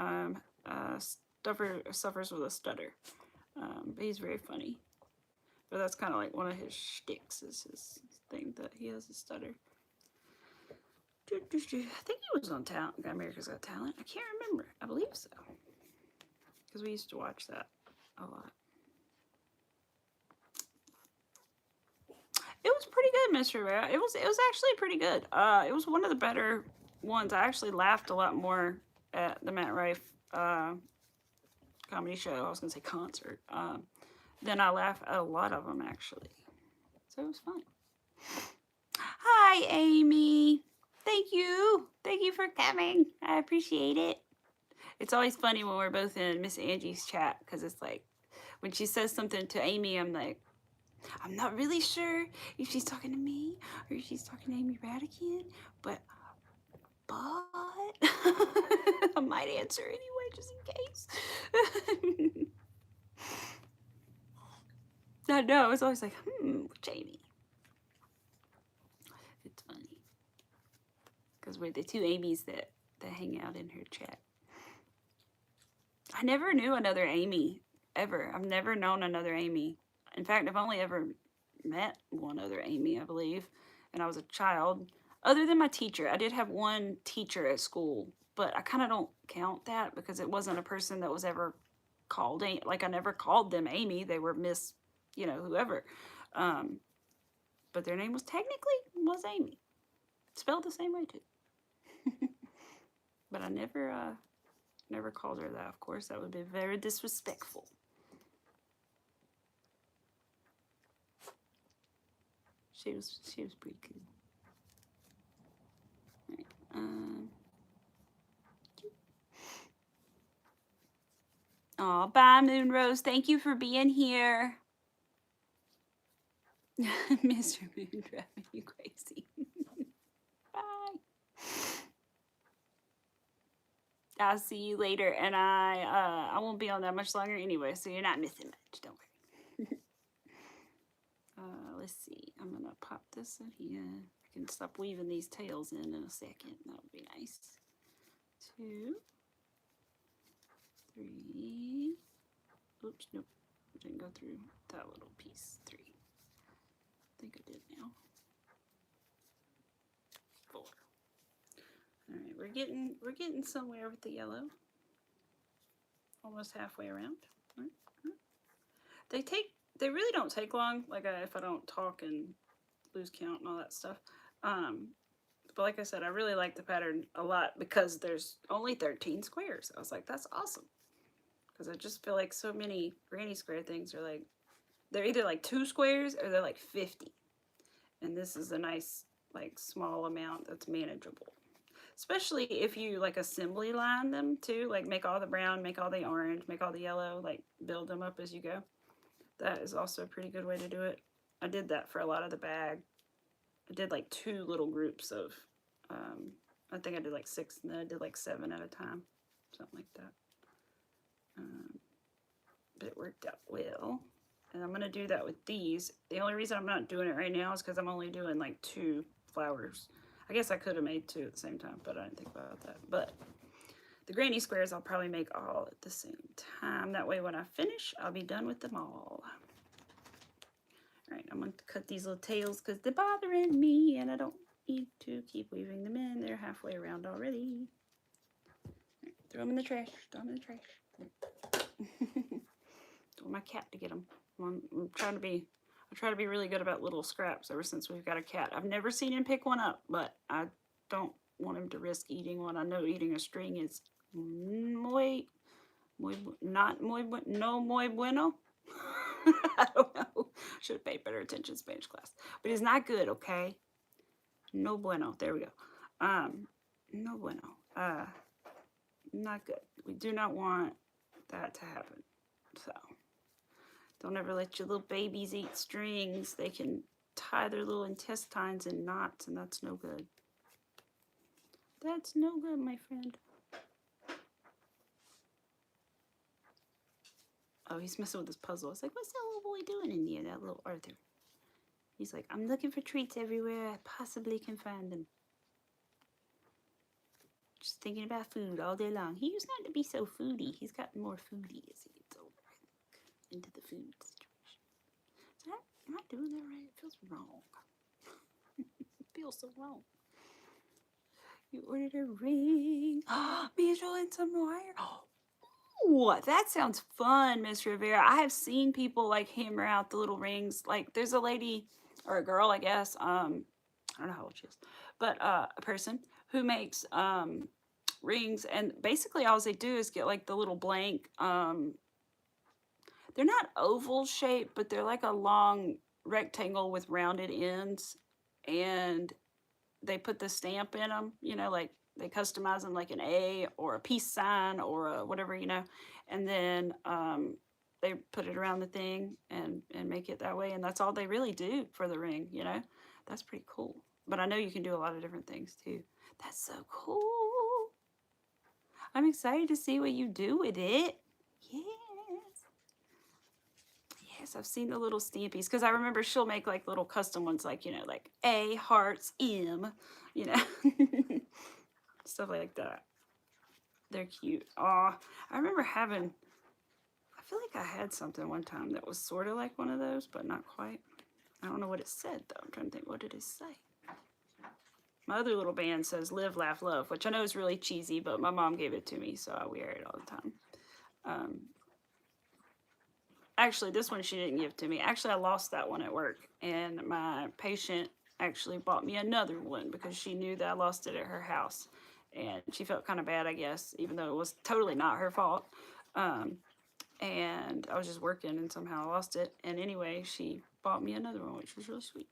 suffers with a stutter. But he's very funny. But that's kind of like one of his shticks, is his thing that he has a stutter. I think he was on America's Got Talent. I can't remember. I believe so, because we used to watch that a lot. It was pretty good, Mizz Rivera. It was actually pretty good. It was one of the better ones. I actually laughed a lot more at the Matt Rife comedy show. I was gonna say concert. Then I laughed at a lot of them actually. So it was fun. Hi, Amy. Thank you. Thank you for coming. I appreciate it. It's always funny when we're both in Miss Angie's chat, because it's like when she says something to Amy, I'm like, I'm not really sure if she's talking to me or if she's talking to Amy Radican, but I might answer anyway, just in case. I know, it's always like, which Amy? It's funny. Because we're the two Amy's that hang out in her chat. I never knew another Amy, ever. I've never known another Amy. In fact, I've only ever met one other Amy, I believe, and I was a child. Other than my teacher, I did have one teacher at school, but I kind of don't count that because it wasn't a person that was ever called, like I never called them Amy. They were Miss, you know, whoever. But their name was technically Amy. Spelled the same way too. But I never called her that, of course. That would be very disrespectful. She was pretty good. Right, oh, bye, Moonrose. Thank you for being here. Mr. Moon driving you crazy. Bye. I'll see you later, and I won't be on that much longer anyway, so you're not missing much. Don't worry. Let's see. I'm gonna pop this in here. I can stop weaving these tails in a second. That would be nice. 2, 3. Oops, nope. Didn't go through that little piece. 3. I think I did now. 4. All right, we're getting somewhere with the yellow. Almost halfway around. All right. They really don't take long. Like if I don't talk and lose count and all that stuff. But like I said, I really like the pattern a lot because there's only 13 squares. I was like, that's awesome. Because I just feel like so many granny square things are like, they're either like 2 squares or they're like 50. And this is a nice, like, small amount that's manageable. Especially if you, like, assembly line them, too. Like, make all the brown, make all the orange, make all the yellow. Like, build them up as you go. That is also a pretty good way to do it. I did that for a lot of the bag. I did, like, 2 little groups of, I think I did, like, 6, and then I did, like, 7 at a time. Something like that. But it worked out well. And I'm going to do that with these. The only reason I'm not doing it right now is because I'm only doing like 2 flowers. I guess I could have made 2 at the same time, but I didn't think about that. But the granny squares I'll probably make all at the same time. That way when I finish, I'll be done with them all. Alright, I'm going to cut these little tails because they're bothering me and I don't need to keep weaving them in. They're halfway around already. Right, throw them in the trash. Throw them in the trash. Don't want my cat to get them. I'm trying to be, I try to be really good about little scraps ever since we've got a cat. I've never seen him pick one up, but I don't want him to risk eating one. I know eating a string is no muy bueno. I don't know. Should have paid better attention in Spanish class. But it's not good, okay? No bueno. There we go. No bueno. Not good. We do not want that to happen. So don't ever let your little babies eat strings. They can tie their little intestines in knots, and that's no good. That's no good, my friend. Oh, he's messing with this puzzle. It's like, what's that little boy doing in there, that little Arthur? He's like, I'm looking for treats everywhere I possibly can find them. Just thinking about food all day long. He used not to be so foodie. He's gotten more foodie as he gets older, I think, into the food situation. Am I doing that right? It feels wrong. It feels so wrong. You ordered a ring. Mizz rolling some wire. Ooh, that sounds fun, Mizz Rivera. I have seen people like hammer out the little rings. Like there's a lady or a girl, I guess. I don't know how old she is, but a person who makes rings, and basically all they do is get like the little blank. They're not oval shaped, but they're like a long rectangle with rounded ends, and they put the stamp in them, you know, like they customize them like an A or a peace sign or a whatever, you know, and then they put it around the thing and make it that way. And that's all they really do for the ring, you know. That's pretty cool. But I know you can do a lot of different things too. That's so cool. I'm excited to see what you do with it. Yes. Yes, I've seen the little stampies because I remember she'll make like little custom ones, like, you know, like A, hearts, M, you know, stuff like that. They're cute. Aw, I remember having, I feel like I had something one time that was sort of like one of those, but not quite. I don't know what it said though. I'm trying to think, what did it say? My other little band says live, laugh, love, which I know is really cheesy, but my mom gave it to me, so I wear it all the time. Actually, this one she didn't give to me. Actually, I lost that one at work, and my patient actually bought me another one because she knew that I lost it at her house, and she felt kind of bad, I guess, even though it was totally not her fault. And I was just working, and somehow I lost it. And anyway, she bought me another one, which was really sweet.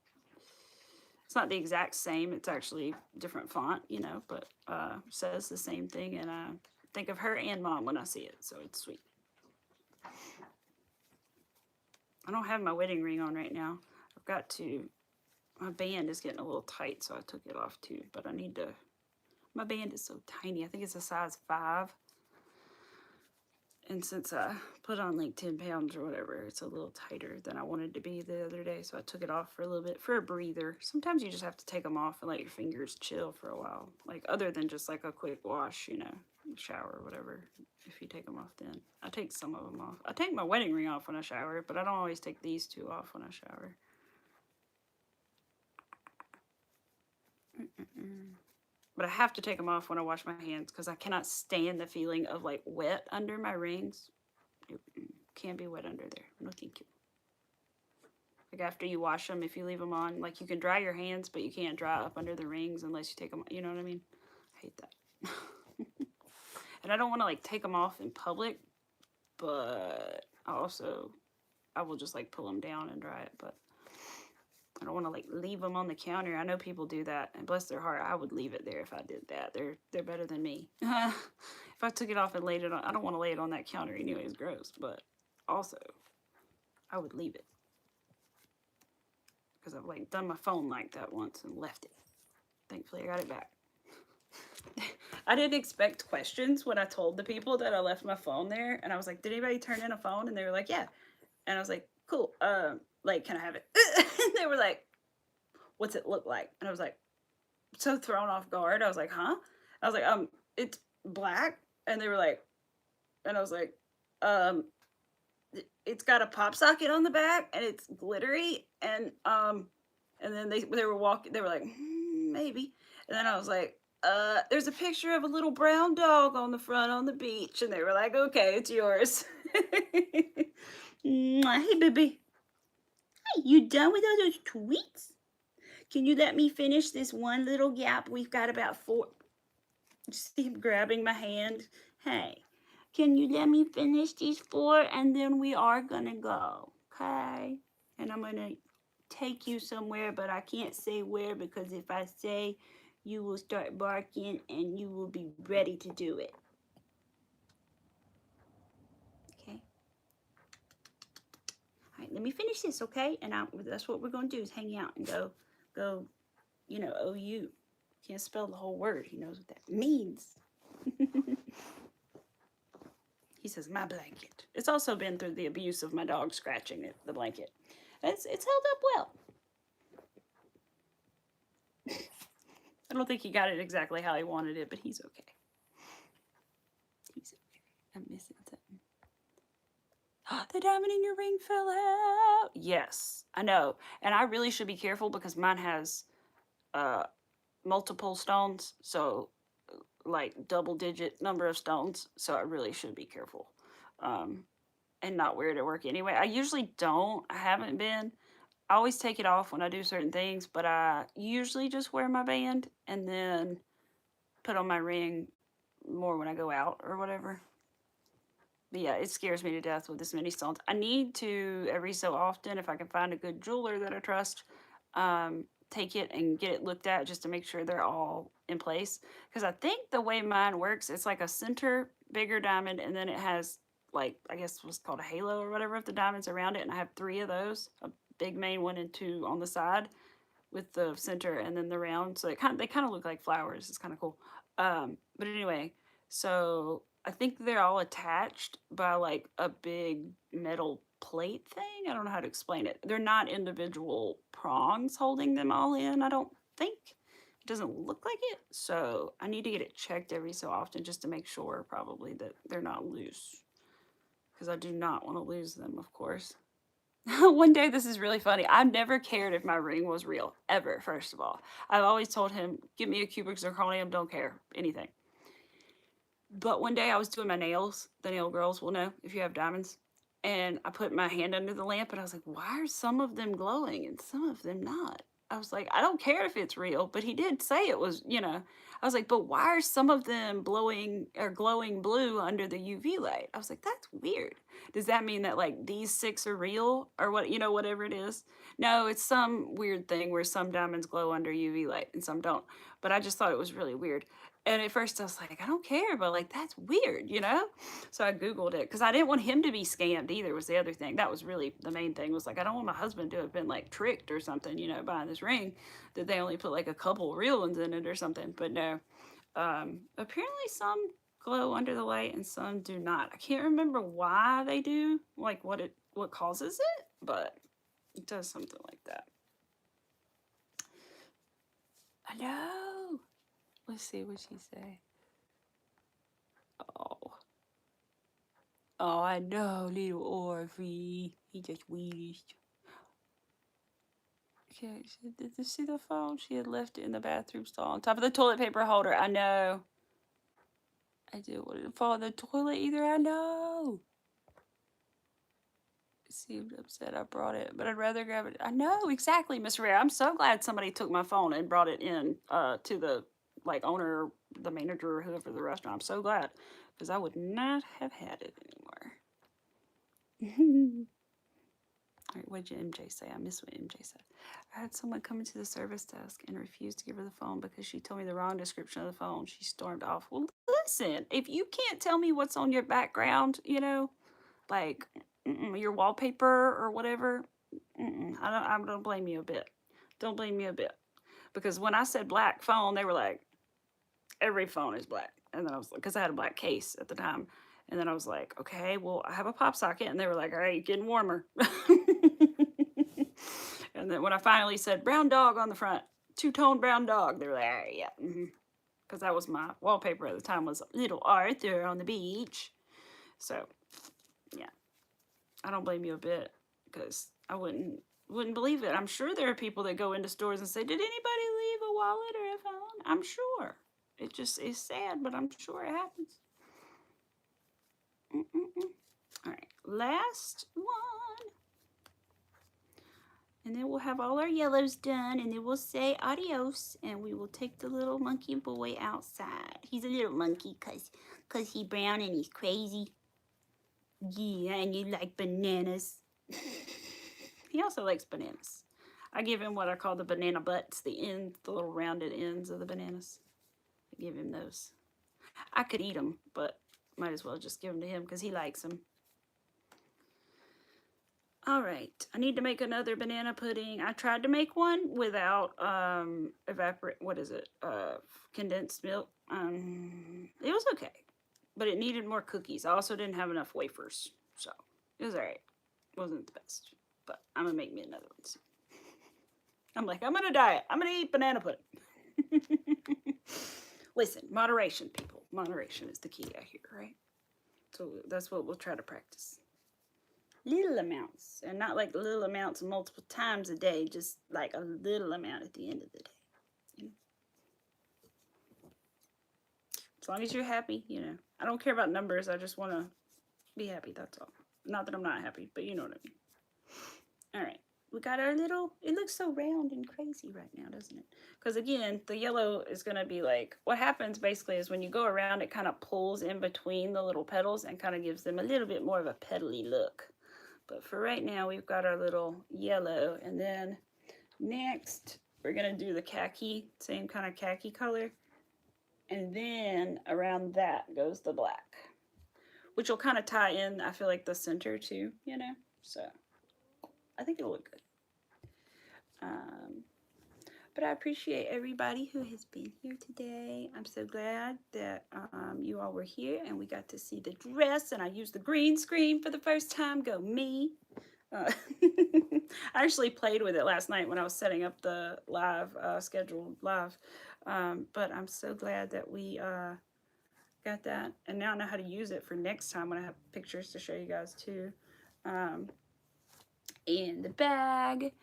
It's not the exact same. It's actually different font, you know, but says the same thing, and I think of her and Mom when I see it, so it's sweet. I don't have my wedding ring on right now. I've got to, my band is getting a little tight, so I took it off too, but I need to, my band is so tiny. I think it's a size 5. And since I put on like 10 pounds or whatever, it's a little tighter than I wanted to be the other day, so I took it off for a little bit, for a breather. Sometimes you just have to take them off and let your fingers chill for a while, like other than just like a quick wash, you know, shower or whatever. If you take them off, then I take some of them off. I take my wedding ring off when I shower, but I don't always take these two off when I shower. But I have to take them off when I wash my hands because I cannot stand the feeling of like wet under my rings. Can't be wet under there. No thank you. Like after you wash them, if you leave them on, like you can dry your hands, but you can't dry up under the rings unless you take them, you know what I mean? I hate that. And I don't want to like take them off in public, but I will just like pull them down and dry it, but I don't want to like leave them on the counter. I know people do that, and bless their heart, I would leave it there if I did that. They're better than me. If I took it off and laid it on, I don't want to lay it on that counter anyway. It's gross, but also I would leave it because I've like done my phone like that once and left it. Thankfully, I got it back. I didn't expect questions when I told the people that I left my phone there, and I was like, "Did anybody turn in a phone?" And they were like, "Yeah," and I was like, "Cool. Like, can I have it?" And they were like, "What's it look like?" And I was like, so thrown off guard. I was like, "Huh?" I was like, it's black," and they were like, and I was like, it's got a pop socket on the back, and it's glittery, and then they were walking. They were like, maybe, and then I was like, there's a picture of a little brown dog on the front on the beach, and they were like, okay, it's yours. Hey, baby. Hey, you done with all those tweets? Can you let me finish this one little gap? We've got about 4. Just see him grabbing my hand. Hey, can you let me finish these 4? And then we are gonna go, okay? And I'm gonna take you somewhere, but I can't say where because if I say, you will start barking and you will be ready to do it. Okay? All right, let me finish this, okay? And that's what we're gonna do is hang out and go, you know, OU. Can't spell the whole word. He knows what that means. He says, my blanket. It's also been through the abuse of my dog scratching it, the blanket. It's held up well. I don't think he got it exactly how he wanted it, but he's okay. He's okay. I'm missing something. The diamond in your ring fell out. Yes, I know. And I really should be careful because mine has multiple stones. So like double-digit number of stones. So I really should be careful. And not wear it at work anyway. I usually don't. I haven't been. I always take it off when I do certain things, but I usually just wear my band and then put on my ring more when I go out or whatever. But yeah, it scares me to death with this many stones. I need to, every so often, if I can find a good jeweler that I trust, take it and get it looked at just to make sure they're all in place. Because I think the way mine works, it's like a center bigger diamond, and then it has like, I guess what's called a halo or whatever of the diamonds around it, and I have 3 of those, a big main one and 2 on the side with the center and then the round. So they kind of look like flowers. It's kind of cool. But anyway, so I think they're all attached by like a big metal plate thing. I don't know how to explain it. They're not individual prongs holding them all in, I don't think. It doesn't look like it. So I need to get it checked every so often just to make sure probably that they're not loose. Because I do not want to lose them, of course. One day, this is really funny. I've never cared if my ring was real, ever, first of all. I've always told him, give me a cubic zirconium, don't care, anything. But one day I was doing my nails. The nail girls will know if you have diamonds. And I put my hand under the lamp and I was like, why are some of them glowing and some of them not? I was like, I don't care if it's real, but he did say it was, you know. I was like, but why are some of them blowing or glowing blue under the UV light? I was like, that's weird. Does that mean that like these 6 are real or what, you know, whatever it is? No, it's some weird thing where some diamonds glow under UV light and some don't. But I just thought it was really weird. And at first I was like, I don't care, but like, that's weird, you know? So I Googled it because I didn't want him to be scammed either was the other thing. That was really the main thing was like, I don't want my husband to have been like tricked or something, you know, buying this ring that they only put like a couple real ones in it or something. But no, apparently some glow under the light and some do not. I can't remember why they do, like what causes it, but it does something like that. I know. Let's see what she say. Oh. Oh, I know, little Orphy. He just wheezed. Okay, did you see the phone? She had left it in the bathroom stall on top of the toilet paper holder. I know. I didn't want it to fall in the toilet either. I know. Seemed upset I brought it, but I'd rather grab it. I know, exactly, Miss Rivera. I'm so glad somebody took my phone and brought it in to the like owner, the manager, or whoever the restaurant. I'm so glad because I would not have had it anymore. All right, what did MJ say? I missed what MJ said. I had someone come into the service desk and refused to give her the phone because she told me the wrong description of the phone. She stormed off. Well, listen, if you can't tell me what's on your background, you know, like your wallpaper or whatever, I don't blame you a bit. Don't blame you a bit. Because when I said black phone, they were like, every phone is black. And then I was like, because I had a black case at the time. And then I was like, okay, well, I have a pop socket. And they were like, all right, you're getting warmer. And then when I finally said brown dog on the front, 2-tone brown dog, they were like, all right, yeah. Because that was my wallpaper at the time was little Arthur on the beach. So, yeah. I don't blame you a bit because I wouldn't believe it. I'm sure there are people that go into stores and say, did anybody leave a wallet or a phone? I'm sure. It just is sad, but I'm sure it happens. All right, last one. And then we'll have all our yellows done, and then we'll say adios, and we will take the little monkey boy outside. He's a little monkey because he's brown and he's crazy. Yeah, and you like bananas. He also likes bananas. I give him what I call the banana butts, the ends, the little rounded ends of the bananas. I give him those. I could eat them, but might as well just give them to him because he likes them. All right, I need to make another banana pudding. I tried to make one without condensed milk. It was okay, but it needed more cookies. I also didn't have enough wafers, so it was all right. It wasn't the best, but I'm gonna make me another one soon. I'm like, I'm gonna diet. I'm gonna eat banana pudding. Listen, moderation, people. Moderation is the key out here, right? So that's what we'll try to practice. Little amounts, and not like little amounts multiple times a day, just like a little amount at the end of the day. You know? As long as you're happy, you know. I don't care about numbers. I just want to be happy. That's all. Not that I'm not happy, but you know what I mean. All right. We got our little, it looks so round and crazy right now, doesn't it? Because again, the yellow is going to be like, what happens basically is when you go around, it kind of pulls in between the little petals and kind of gives them a little bit more of a petally look. But for right now, we've got our little yellow. And then next, we're going to do the khaki, same kind of khaki color. And then around that goes the black, which will kind of tie in, I feel like, the center too, you know? So I think it'll look good. But I appreciate everybody who has been here today. I'm so glad that you all were here and we got to see the dress, and I used the green screen for the first time. Go me. I actually played with it last night when I was setting up the live, scheduled live. But I'm so glad that we got that. And now I know how to use it for next time when I have pictures to show you guys too. In the bag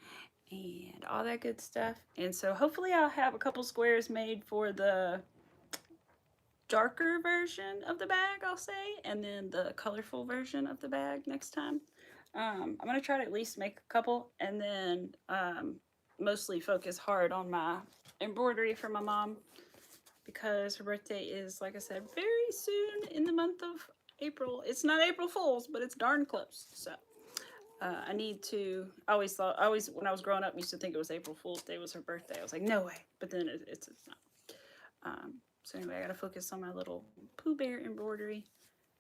and all that good stuff. And so hopefully I'll have a couple squares made for the darker version of the bag, I'll say, and then the colorful version of the bag next time. I'm going to try to at least make a couple, and then mostly focus hard on my embroidery for my mom, because her birthday is, like I said, very soon in the month of April. It's not April Fool's, but it's darn close. So I need to, I always, when I was growing up, used to think it was April Fool's Day was her birthday. I was like, no way. But then it's not. So anyway, I got to focus on my little Pooh Bear embroidery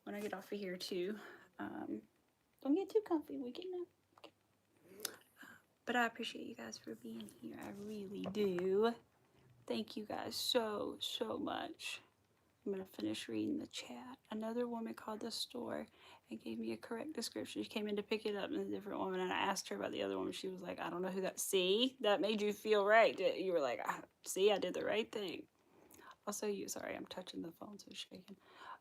when I get off of here too. Don't get too comfy. We can okay. But I appreciate you guys for being here. I really do. Thank you guys so much. I'm going to finish reading the chat. Another woman called the store and gave me a correct description. She came in to pick it up, and a different woman, and I asked her about the other woman. She was like, I don't know who that. See, that made you feel right. You were like, see, I did the right thing. Also, sorry, I'm touching the phone, so it's shaking.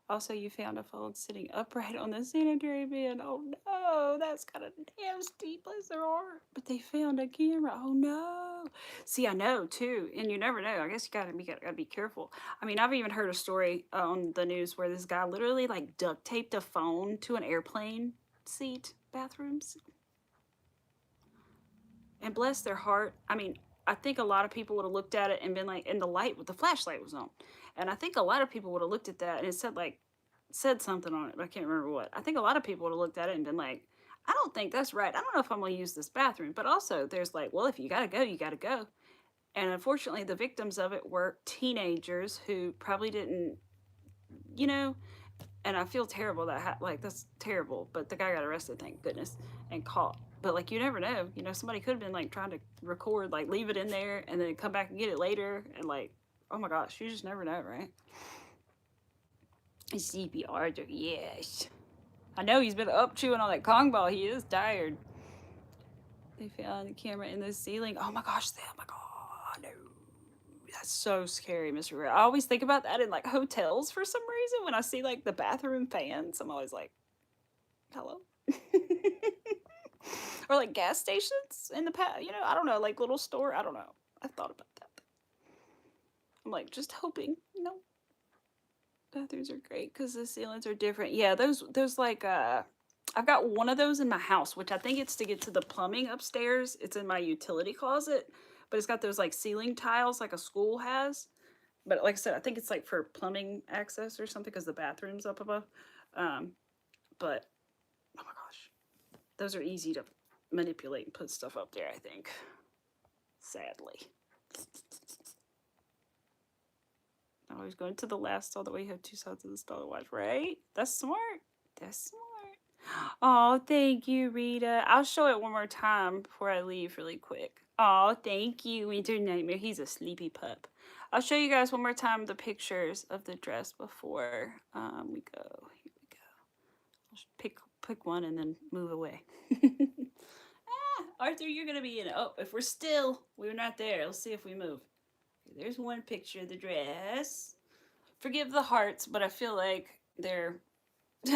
Also, you found a phone sitting upright on the sanitary bin. Oh no, that's kind of nasty. Bless their heart. But they found a camera. Oh no. See, I know too, and you never know. I guess you gotta be careful. I mean, I've even heard a story on the news where this guy literally like duct taped a phone to an airplane seat, bathrooms. And bless their heart. I mean, I think a lot of people would have looked at it and been like, and the flashlight was on. And I think a lot of people would have looked at that and it said something on it, but I can't remember what. I think a lot of people would have looked at it and been like, I don't think that's right. I don't know if I'm going to use this bathroom. But also there's like, well, if you got to go, you got to go. And unfortunately, the victims of it were teenagers who probably didn't, you know, and I feel terrible that, like, that's terrible. But the guy got arrested, thank goodness, and caught. But, like, you never know. You know, somebody could have been, like, trying to record, like, leave it in there and then come back and get it later. And, like, oh, my gosh, you just never know, right? CPR, yes. I know he's been up chewing on that Kong ball. He is tired. They found the camera in the ceiling. Oh, my gosh, oh, my God, no. That's so scary, Mr. Rivera. I always think about that in, like, hotels for some reason. When I see, like, the bathroom fans, I'm always like, hello? Or like gas stations in the past, you know, I don't know, like little store, I don't know. I thought about that. I'm like, just hoping, no. Bathrooms are great because the ceilings are different. Yeah, those like, I've got one of those in my house, which I think it's to get to the plumbing upstairs. It's in my utility closet, but it's got those like ceiling tiles like a school has. But like I said, I think it's like for plumbing access or something because the bathroom's up above. But, oh my gosh, those are easy to manipulate and put stuff up there, I think. Sadly. Always going to the left, all the way you have two sides of the dollar watch, right? That's smart. That's smart. Oh, thank you, Rita. I'll show it one more time before I leave really quick. Oh, thank you, Winter Nightmare. He's a sleepy pup. I'll show you guys one more time the pictures of the dress before we go. Here we go. I'll pick one and then move away. Arthur, you're gonna be in it. Oh, if we're still, we're not there. Let's see if we move. Okay, there's one picture of the dress. Forgive the hearts, but I feel like they're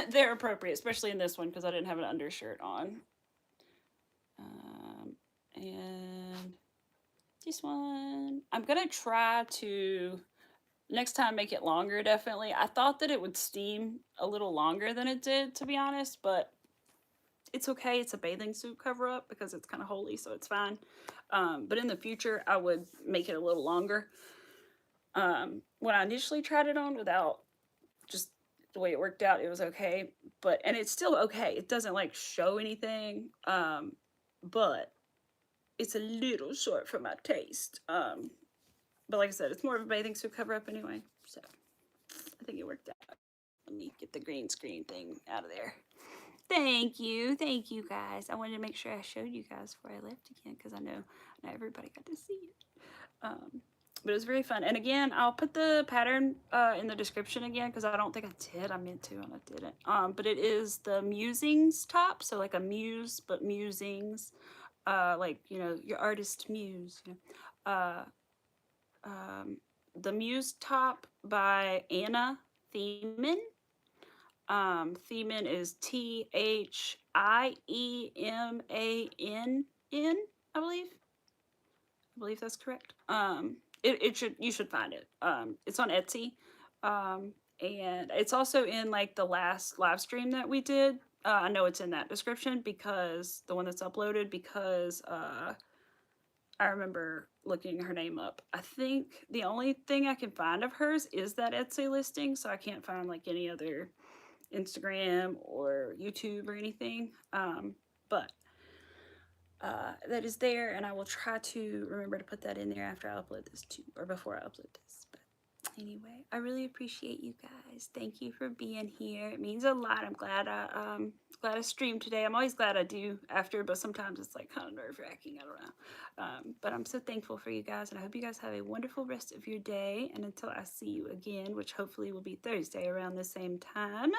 they're appropriate, especially in this one because I didn't have an undershirt on. And this one, I'm gonna try to next time make it longer. Definitely, I thought that it would steam a little longer than it did, to be honest, but it's okay. It's a bathing suit cover up because it's kind of holy, so it's fine. But in the future, I would make it a little longer. When I initially tried it on without just the way it worked out, it was okay. And it's still okay. It doesn't like show anything. But it's a little short for my taste. But like I said, it's more of a bathing suit cover up anyway. So I think it worked out. Let me get the green screen thing out of there. Thank you guys. I wanted to make sure I showed you guys before I left again because I know not everybody got to see it. But it was very fun. And again, I'll put the pattern in the description again because I don't think I did. I meant to and I didn't. But it is the musings top, so like a muse, but musings. Like, you know, your artist muse. You know. The Muse top by Anna Thiemann. Thiemann is Thiemann, I believe. I believe that's correct. You should find it. It's on Etsy. And it's also in like the last live stream that we did. I know it's in that description because the one that's uploaded because I remember looking her name up. I think the only thing I can find of hers is that Etsy listing, so I can't find like any other Instagram or YouTube or anything. But that is there, and I will try to remember to put that in there after I upload this too, or before I upload this. But anyway, I really appreciate you guys. Thank you for being here. It means a lot. I'm glad I streamed today. I'm always glad I do after, but sometimes it's like kind of nerve-wracking. I don't know. But I'm so thankful for you guys, and I hope you guys have a wonderful rest of your day. And until I see you again, which hopefully will be Thursday around the same time,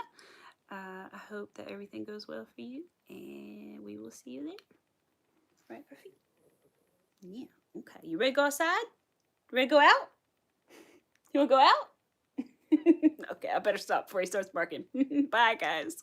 I hope that everything goes well for you, and we will see you later. Right, Griffey? Yeah. Okay. You ready to go outside? Ready to go out? You want to go out? Okay, I better stop before he starts barking. Bye, guys.